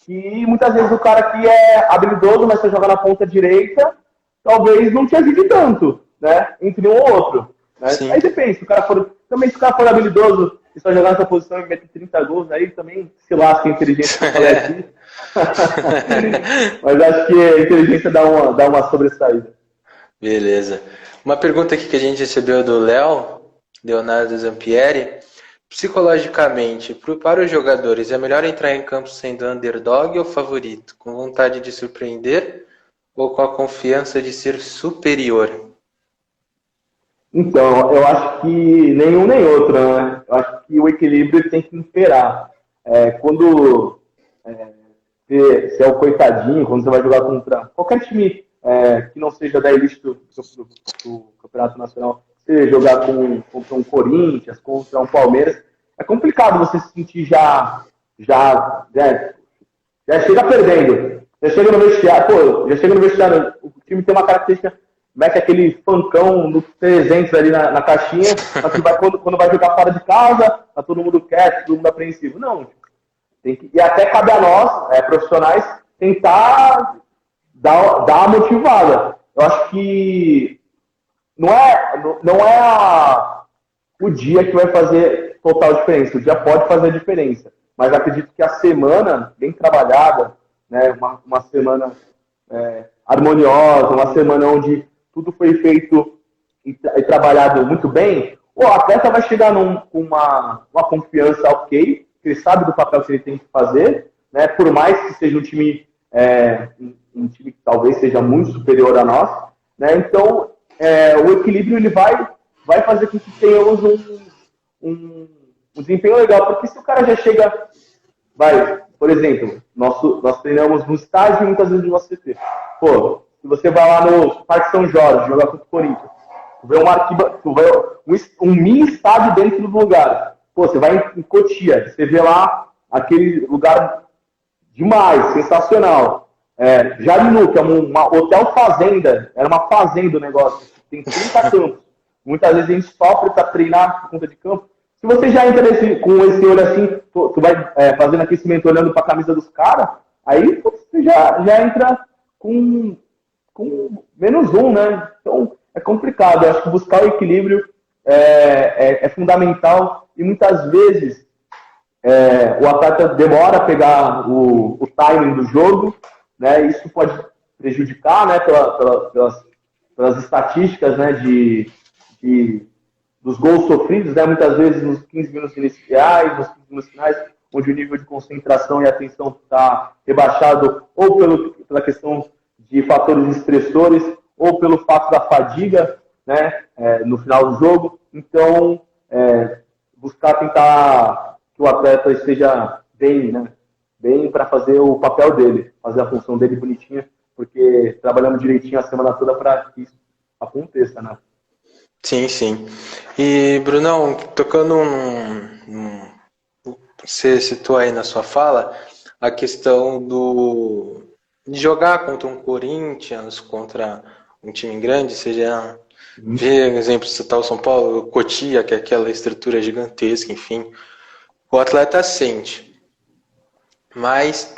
que muitas vezes o cara que é habilidoso, mas você joga na ponta direita, talvez não te ajude tanto, né? Entre um ou outro. Né? Aí depende, se o cara for habilidoso e só jogar nessa posição e meter 30 gols, aí também se lasca a inteligência. Mas acho que a inteligência dá uma sobressaída. Beleza. Uma pergunta aqui que a gente recebeu do Leonardo Zampieri. Psicologicamente, para os jogadores, é melhor entrar em campo sendo underdog ou favorito? Com vontade de surpreender ou com a confiança de ser superior? Então, eu acho que nenhum nem outro, né? Eu acho que o equilíbrio tem que imperar. Quando você é o coitadinho, quando você vai jogar contra qualquer time que não seja da elite do Campeonato Nacional, você jogar contra um Corinthians, contra um Palmeiras, é complicado você se sentir já chega perdendo. Já chega no vestiário, já chega no vestiário, o time tem uma característica, mete aquele fancão no 300 ali na caixinha, só que quando vai jogar fora de casa, tá todo mundo quieto, todo mundo apreensivo. Não, e até cabe a nós, profissionais, tentar dar uma motivada. Eu acho que não é o dia que vai fazer total diferença. O dia pode fazer a diferença. Mas acredito que a semana bem trabalhada, né, uma semana harmoniosa, uma semana onde tudo foi feito e trabalhado muito bem, o atleta vai chegar com uma confiança ok, que ele sabe do papel que ele tem que fazer, né, por mais que seja um time que talvez seja muito superior a nós, né, então o equilíbrio ele vai fazer com que tenhamos um desempenho legal, porque se o cara já chega, por exemplo, nós treinamos no estádio e muitas vezes no CT. Pô, se você vai lá no Parque São Jorge jogar contra o Corinthians, tu vê um mini estádio dentro do lugar. Pô, você vai em Cotia, você vê lá aquele lugar demais, sensacional. Jarinu, que é uma hotel fazenda, era uma fazenda o negócio, tem 30 campos. Muitas vezes a gente sofre para treinar por conta de campo. Se você já entra com esse olho assim, tu vai fazendo aquecimento olhando para a camisa dos caras, aí você já entra com -1, né? Então é complicado. Eu acho que buscar o equilíbrio é fundamental e muitas vezes o atleta demora a pegar o timing do jogo, né? Isso pode prejudicar, né? Pelas estatísticas, né? Dos gols sofridos, né? Muitas vezes nos 15 minutos iniciais, nos 15 minutos finais, onde o nível de concentração e atenção está rebaixado ou pela questão de fatores estressores ou pelo fato da fadiga, né? No final do jogo. Então, buscar tentar que o atleta esteja bem, né? Bem para fazer o papel dele, fazer a função dele bonitinha, porque trabalhamos direitinho a semana toda para que isso aconteça, né? Sim, sim. E, Brunão, tocando você citou aí na sua fala a questão de jogar contra um Corinthians, contra um time grande, seja ver, exemplo, citar o São Paulo, Cotia, que é aquela estrutura gigantesca, enfim, o atleta sente. Mas,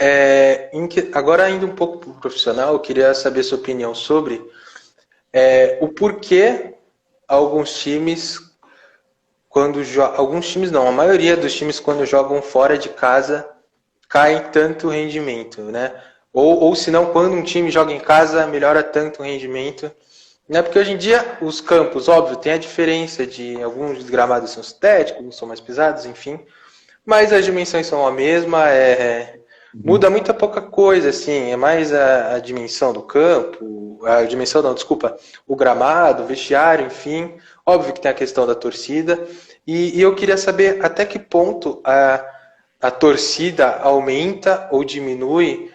agora indo um pouco para o profissional, eu queria saber sua opinião sobre o porquê alguns times, a maioria dos times, quando jogam fora de casa, cai tanto o rendimento, né? Ou se não, quando um time joga em casa, melhora tanto o rendimento. Né? Porque hoje em dia, os campos, óbvio, tem a diferença de alguns gramados são sintéticos, alguns são mais pesados, enfim. Mas as dimensões são a mesma, muda muita pouca coisa, assim, é mais a dimensão do campo, o gramado, o vestiário, enfim. Óbvio que tem a questão da torcida, e eu queria saber até que ponto a torcida aumenta ou diminui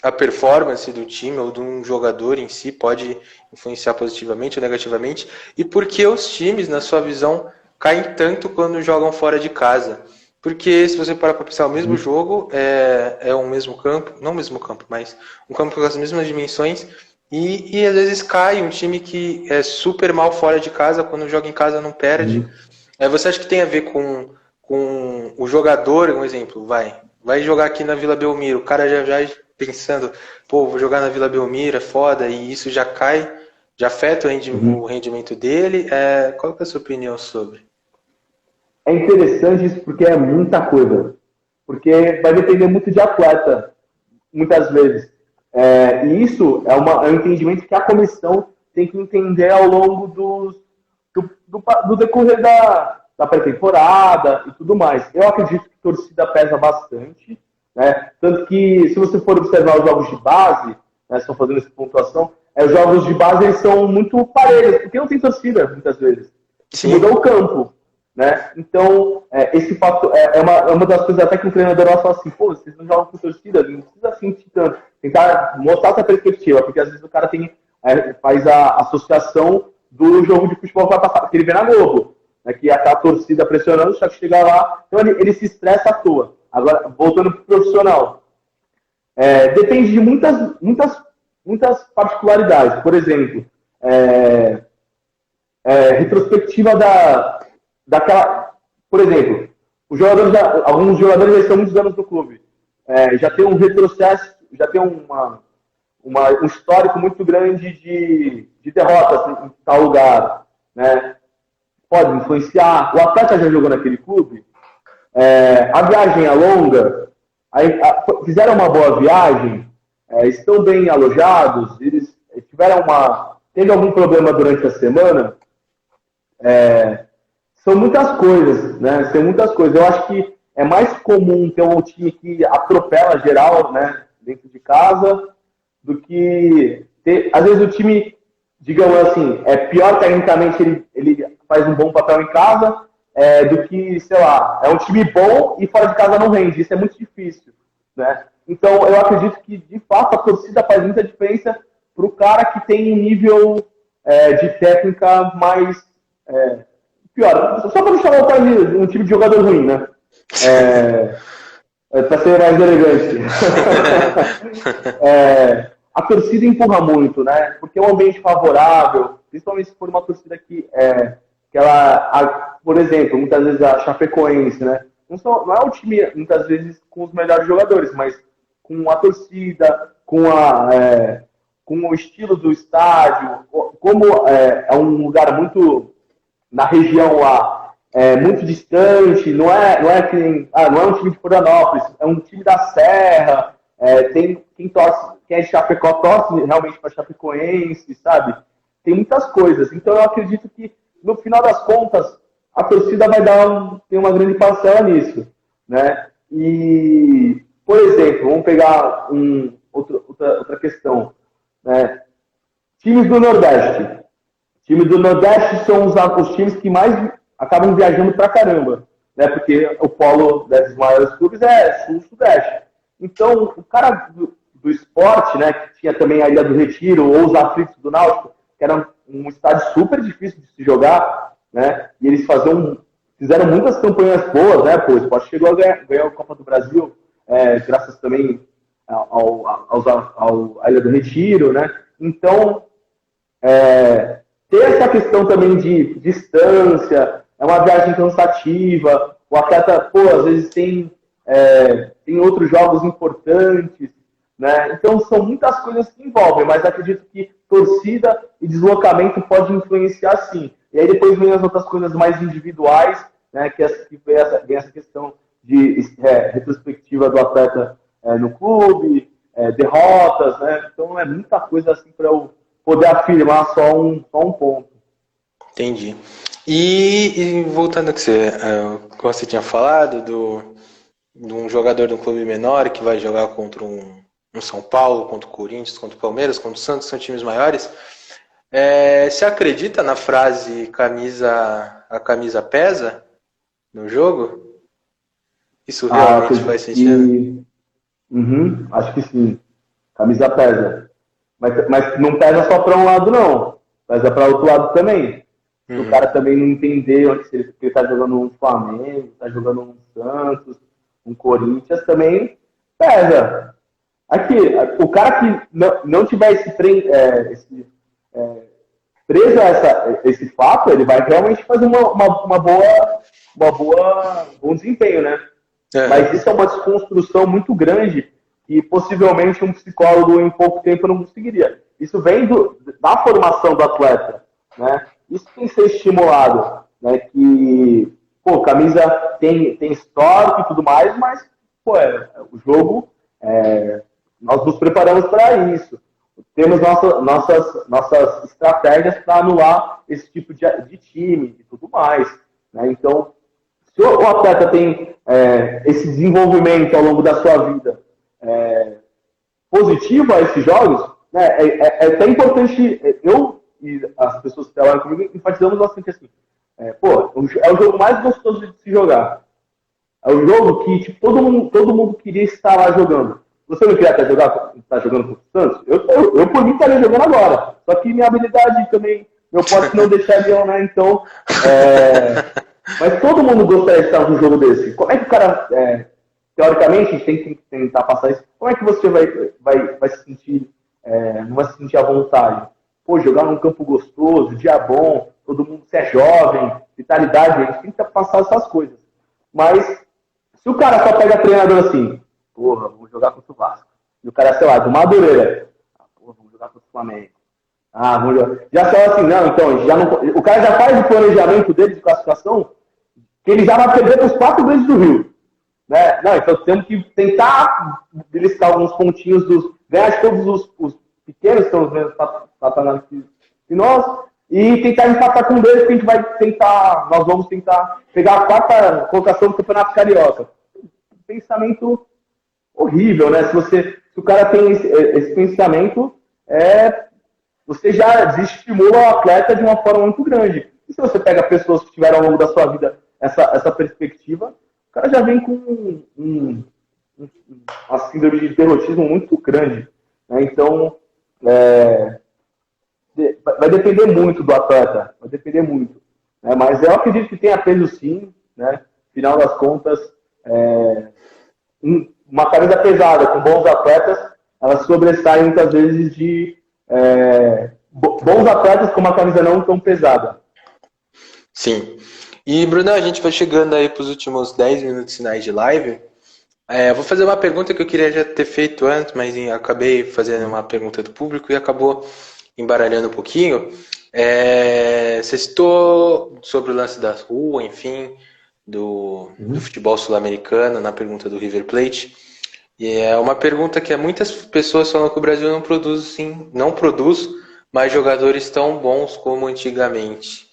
a performance do time ou de um jogador em si, pode influenciar positivamente ou negativamente, e por que os times, na sua visão, caem tanto quando jogam fora de casa. Porque se você parar para pensar, o mesmo jogo é um mesmo campo, não o mesmo campo, mas um campo com as mesmas dimensões, e às vezes cai um time que é super mal fora de casa, quando joga em casa não perde. Você acha que tem a ver com o jogador, um exemplo, vai jogar aqui na Vila Belmiro, o cara já pensando, vou jogar na Vila Belmiro, é foda, e isso já cai, já afeta o rendimento dele. Qual que é a sua opinião sobre? É interessante isso porque é muita coisa. Porque vai depender muito de atleta, muitas vezes. E isso é um entendimento que a comissão tem que entender ao longo do decorrer da pré-temporada e tudo mais. Eu acredito que a torcida pesa bastante, né? Tanto que, se você for observar os jogos de base, né, estão fazendo essa pontuação, os jogos de base eles são muito parelhos, porque não tem torcida, muitas vezes. Se muda o campo, né? Então, esse fato é uma das coisas até que o treinador nosso fala assim, pô, vocês não jogam com torcida, não precisa sentir tanto. Tentar mostrar essa perspectiva, porque às vezes o cara faz a associação do jogo de futebol que ele vê na Globo, né, que é aquela torcida pressionando, só que chegar lá, então ele se estressa à toa. Agora, voltando para o profissional, depende de muitas particularidades. Por exemplo, retrospectiva daquela... Por exemplo, alguns jogadores já estão muitos anos no clube. Já tem um retrocesso, já tem um histórico muito grande de derrotas em tal lugar, né? Pode influenciar. O atleta já jogou naquele clube. A viagem é longa. Fizeram uma boa viagem. Estão bem alojados. Eles teve algum problema durante a semana. São muitas coisas, né? São muitas coisas. Eu acho que é mais comum ter um time que atropela geral, né? Dentro de casa, do que ter... Às vezes o time, digamos assim, é pior tecnicamente, ele faz um bom papel em casa, do que, sei lá, é um time bom e fora de casa não rende. Isso é muito difícil, né? Então, eu acredito que, de fato, a torcida faz muita diferença para o cara que tem um nível de técnica mais... pior. Só para não chamar o cara de um time de jogador ruim, né? Para ser mais elegante. A torcida empurra muito, né? Porque é um ambiente favorável, principalmente se for uma torcida que ela, por exemplo, muitas vezes a Chapecoense, né? Não é um time, muitas vezes, com os melhores jogadores, mas com a torcida, com o estilo do estádio, como é um lugar muito na região lá, muito distante, não é um time de Florianópolis, é um time da Serra, tem quem é de Chapecó torce realmente para Chapecoense, sabe? Tem muitas coisas. Então eu acredito que, no final das contas, a torcida vai ter uma grande parcela nisso, né? E, por exemplo, vamos pegar outra questão, né? Times do Nordeste. Times do Nordeste são os times que mais acabam viajando pra caramba, né? Porque o polo desses maiores clubes é Sul-Sudeste. Então, o cara do esporte, né, que tinha também a Ilha do Retiro ou os Aflitos do Náutico, que era um estádio super difícil de se jogar, né? E eles fizeram muitas campanhas boas, né? Pô, o esporte chegou a ganhar a Copa do Brasil, graças também à Ilha do Retiro, né? Então, ter essa questão também de distância, é uma viagem cansativa, o atleta, pô, às vezes tem outros jogos importantes, né? Então são muitas coisas que envolvem, mas acredito que torcida e deslocamento pode influenciar sim. E aí depois vem as outras coisas mais individuais, né? Que vem essa questão de retrospectiva do atleta no clube, derrotas, né? Então é muita coisa assim para eu poder afirmar só um ponto. Entendi. E voltando ao que você tinha falado de um jogador de um clube menor que vai jogar contra um São Paulo, contra o Corinthians, contra o Palmeiras, contra o Santos, são times maiores. Você acredita na frase a camisa pesa no jogo? Isso realmente faz sentido? Acho que sim. Camisa pesa. Mas não pesa só para um lado, não. Pesa para outro lado também. Se o cara também não entender se ele está jogando um Flamengo, está jogando um Santos, um Corinthians, também pesa. Aqui, o cara que não tiver preso a esse fato, ele vai realmente fazer bom desempenho, né? Mas isso é uma desconstrução muito grande e possivelmente um psicólogo em pouco tempo não conseguiria. Isso vem da formação do atleta, né? Isso tem que ser estimulado, né? Que, pô, camisa tem histórico e tudo mais, mas, pô, o jogo, nós nos preparamos para isso. Temos nossas estratégias para anular esse tipo de time e tudo mais, né? Então, se o atleta tem esse desenvolvimento ao longo da sua vida positivo a esses jogos, É até importante, eu e as pessoas que trabalham comigo enfatizamos bastante assim. É o jogo mais gostoso de se jogar. É o jogo que tipo, todo mundo queria estar lá jogando. Você não queria estar jogando com o Santos? Eu por mim, estaria jogando agora. Só que minha habilidade também, meu pote não deixaria, né? Então, mas todo mundo gostaria de estar num jogo desse. Como é que o cara, teoricamente, a gente tem que tentar passar isso. Como é que você vai se sentir, não vai se sentir à vontade? Pô, jogar num campo gostoso, dia bom, todo mundo, se é jovem, vitalidade, a gente tem que passar essas coisas. Mas, se o cara só pega treinador assim, porra, vamos jogar contra o Vasco. E o cara, sei lá, do Madureira, porra, vamos jogar contra o Flamengo. Vamos jogar. Já saiu assim, não, então, já não, o cara já faz o planejamento dele de classificação, que ele já vai perder para os 4 grandes do Rio. Né? Não, então temos que tentar beliscar alguns pontinhos ganhar de todos os pequenos, que são os mesmos patamares que nós, e tentar empatar com eles, que a gente vai tentar, nós vamos tentar pegar a 4ª colocação do Campeonato Carioca. Pensamento horrível, né? Se o cara tem esse pensamento, você já desestimula o atleta de uma forma muito grande. E se você pega pessoas que tiveram ao longo da sua vida essa perspectiva, o cara já vem com uma síndrome de derrotismo muito grande. Né? Então, vai depender muito do atleta, vai depender muito. Né? Mas eu acredito que tem peso sim, né? Final das contas, uma camisa pesada com bons atletas, ela sobressai muitas vezes de bons atletas com uma camisa não tão pesada. Sim. E, Bruno, a gente vai chegando aí para os últimos 10 minutos finais de live. Eu vou fazer uma pergunta que eu queria já ter feito antes, mas acabei fazendo uma pergunta do público e acabou embaralhando um pouquinho. Você citou sobre o lance da rua, enfim, do futebol sul-americano, na pergunta do River Plate. E é uma pergunta que muitas pessoas falam que o Brasil não produz mais jogadores tão bons como antigamente.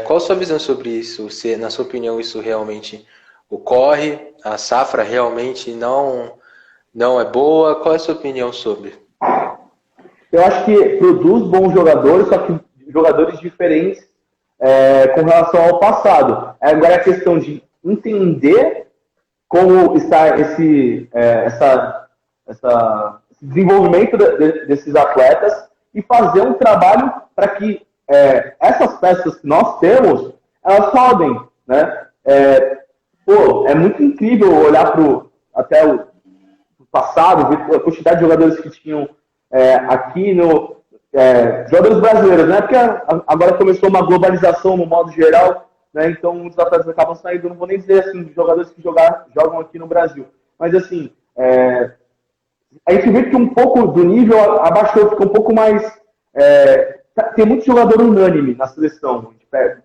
Qual a sua visão sobre isso? Se, na sua opinião, isso realmente ocorre? A safra realmente não é boa? Qual é a sua opinião sobre? Eu acho que produz bons jogadores, só que jogadores diferentes com relação ao passado. Agora é a questão de entender como está esse desenvolvimento desses atletas e fazer um trabalho para que essas peças que nós temos, elas rodem, né? É muito incrível olhar até o passado, ver a quantidade de jogadores que tinham aqui jogadores brasileiros, né? Porque agora começou uma globalização no modo geral, né? Então muitos atletas acabam saindo, não vou nem dizer assim, de jogadores que jogam aqui no Brasil, mas assim, a gente vê que um pouco do nível abaixou, fica um pouco mais. Tem muito jogador unânime na seleção,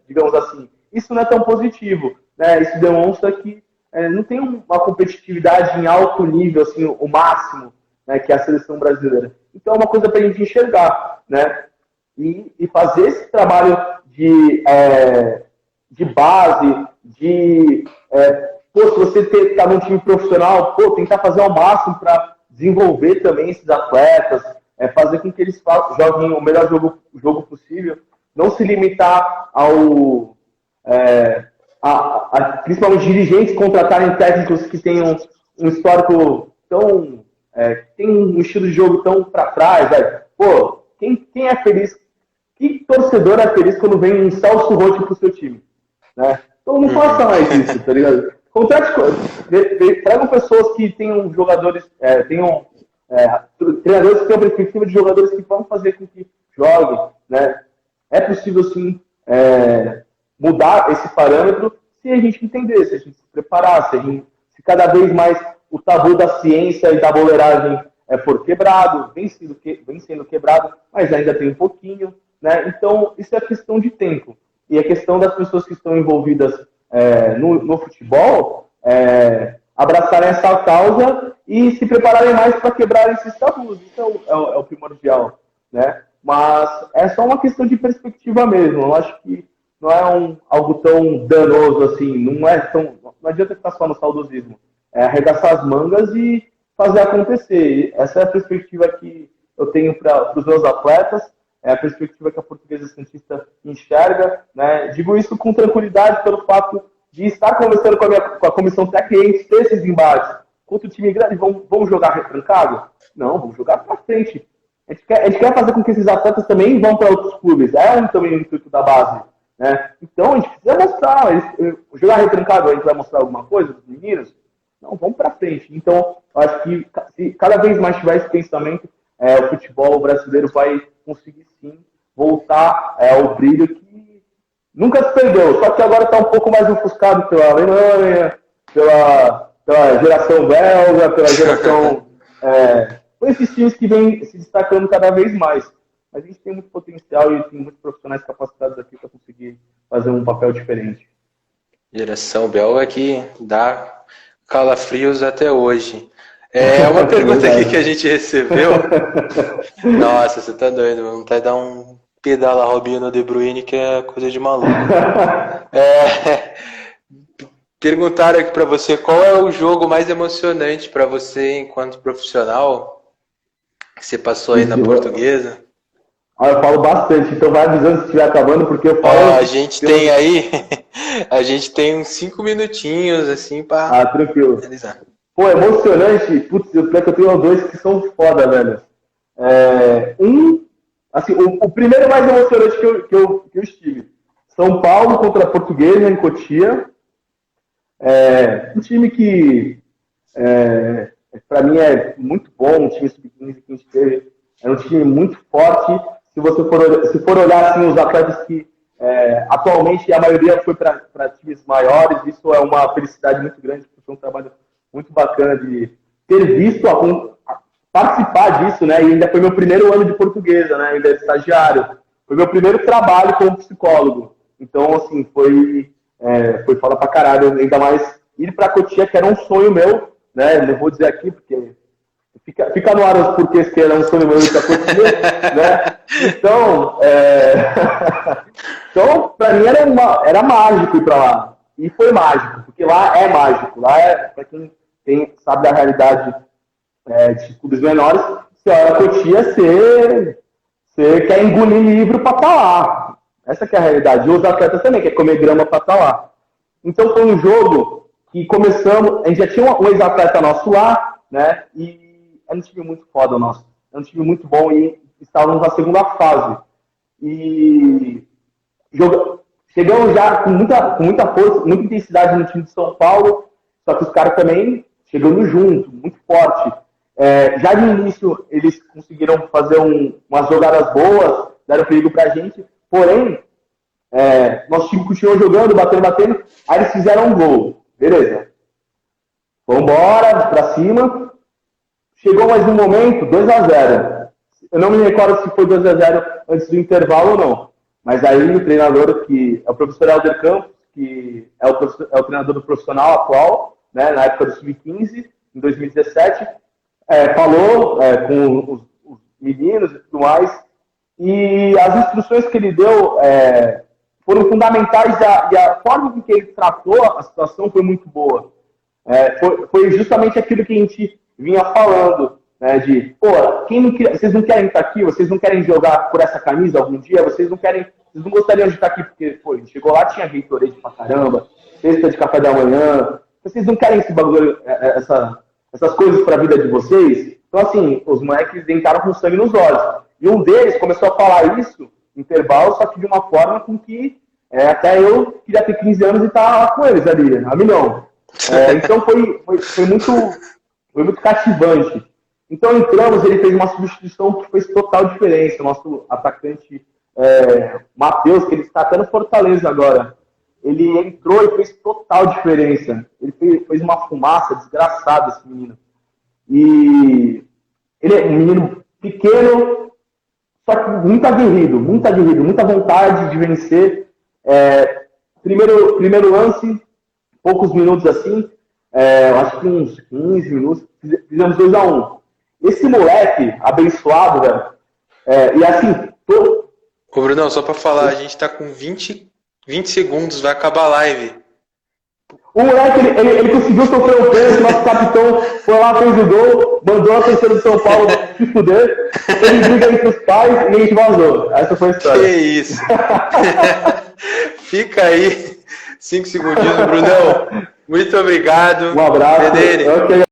digamos assim. Isso não é tão positivo, né? Isso demonstra que não tem uma competitividade em alto nível, assim, o máximo, né, que é a seleção brasileira. Então é uma coisa para a gente enxergar, né? E fazer esse trabalho de base, se você está num time profissional, tentar fazer ao máximo para desenvolver também esses atletas, fazer com que eles joguem o melhor jogo possível, não se limitar principalmente dirigentes contratarem técnicos que tenham um histórico tão tem um estilo de jogo tão para trás, velho. Pô, quem é feliz? Que torcedor é feliz quando vem um Celso Roth pro seu time? Né? Então não faça mais isso, tá ligado? Tragam pessoas que tenham jogadores, treinadores que tenham perspectiva de jogadores que vão fazer com que joguem, né? É possível sim mudar esse parâmetro se a gente entender, se a gente se preparar, se cada vez mais o tabu da ciência e da boleiragem for quebrado, vem sendo quebrado, mas ainda tem um pouquinho, né? Então, isso é questão de tempo. E a questão das pessoas que estão envolvidas no futebol abraçarem essa causa e se prepararem mais para quebrar esses tabus. Isso é o primordial, né? Mas é só uma questão de perspectiva mesmo. Eu acho que não é algo tão danoso assim, não adianta ficar só no saudosismo. É arregaçar as mangas e fazer acontecer. Essa é a perspectiva que eu tenho para os meus atletas, é a perspectiva que a Portuguesa Santista enxerga, né? Digo isso com tranquilidade pelo fato de estar conversando com a comissão técnica, ter esses embates. Contra o time grande, vamos jogar retrancado? Não, vamos jogar para frente. A gente quer fazer com que esses atletas também vão para outros clubes. Também o intuito da base. Né? Então, a gente precisa mostrar. Jogar retrancado, a gente vai mostrar alguma coisa dos meninos? Não, vamos para frente. Então, acho que se cada vez mais tiver esse pensamento, o futebol brasileiro vai conseguir, sim, voltar ao brilho que nunca se perdeu. Só que agora está um pouco mais ofuscado pela Alemanha, pela geração belga, pela geração... com esses times que vêm se destacando cada vez mais. Mas a gente tem muito potencial e tem muitos profissionais capacitados aqui para conseguir fazer um papel diferente. Geração belga que dá calafrios até hoje. Uma pergunta aqui que a gente recebeu. Nossa, você tá doido, mano. Tá dar um pedala Robinho no De Bruyne que é coisa de maluco. Perguntaram aqui pra você qual é o jogo mais emocionante pra você enquanto profissional que você passou aí na Portuguesa. Eu falo bastante, então vai avisando se estiver acabando, porque eu falo... a gente tem aí, a gente tem uns 5 minutinhos, assim, pra tranquilo. finalizar. Pô, emocionante, putz, eu tenho dois que são foda, velho. Assim, o primeiro mais emocionante que eu estive. São Paulo contra a Portuguesa, em Cotia. Um time que, pra mim, é muito bom, um time sub-15 que a gente teve. É um time muito forte. Se for olhar assim, os atletas que atualmente a maioria foi para times maiores, isso é uma felicidade muito grande, porque foi um trabalho muito bacana de ter visto participar disso, né? E ainda foi meu primeiro ano de Portuguesa, né? Ainda é estagiário. Foi meu primeiro trabalho como psicólogo. Então, assim, foi foda pra caralho. Ainda mais ir pra Cotia, que era um sonho meu, né? Não vou dizer aqui, porque fica no ar os porquês que era um sonho meu ir pra Cotia, né? Então, então, pra mim era mágico ir pra lá. E foi mágico, porque lá é mágico. Lá pra quem sabe da realidade de clubes menores, você olha a Cotia, você quer engolir livro pra estar lá. Essa que é a realidade. E os atletas também querem comer grama pra estar lá. Então foi um jogo que começamos, a gente já tinha um ex-atleta nosso lá, né? E é um time muito foda o nosso. É um time muito bom e estávamos na segunda fase. E chegamos já com muita força, muita intensidade no time de São Paulo, só que os caras também chegando junto, muito forte. Já de início, eles conseguiram fazer umas jogadas boas, deram perigo pra gente, porém, nosso time continuou jogando, batendo, aí eles fizeram um gol. Beleza. Vambora, pra cima. Chegou mais um momento, 2-0. Eu não me recordo se foi 2-0 antes do intervalo ou não. Mas aí o treinador, que é o professor Helder Campos, que é o treinador do profissional atual, né, na época do Sub-15, em 2017, falou com os meninos e tudo mais, e as instruções que ele deu foram fundamentais e a forma com que ele tratou a situação foi muito boa. Foi justamente aquilo que a gente vinha falando, né, de, vocês não querem estar aqui, vocês não querem jogar por essa camisa algum dia, vocês não gostariam de estar aqui, porque, a gente chegou lá, tinha Gatorade pra caramba, cesta de café da manhã, vocês não querem esse bagulho, essas coisas pra vida de vocês? Então, assim, os moleques entraram com sangue nos olhos. E um deles começou a falar isso, no intervalo, só que de uma forma com que até eu queria ter 15 anos e estar lá com eles ali, a milhão. Então foi muito cativante. Então entramos, ele fez uma substituição que fez total diferença. O nosso atacante Matheus, que ele está até no Fortaleza agora, ele entrou e fez total diferença. Ele fez uma fumaça desgraçada, esse menino. E ele é um menino pequeno, só que muito aguerrido, muita vontade de vencer. Primeiro lance, poucos minutos assim, acho que uns 15 minutos, fizemos 2-1. Esse moleque abençoado, velho, e assim... Ô, Brunão, só pra falar, a gente tá com 20 segundos, vai acabar a live. O moleque, ele conseguiu sofrer um pênalti, nosso capitão foi lá, fez o gol, mandou a torcida do São Paulo se fuder, ele briga entre os pais e a gente vazou. Essa foi a história. Que isso. Fica aí 5 segundinhos, Brunão. Muito obrigado. Um abraço. Vedene.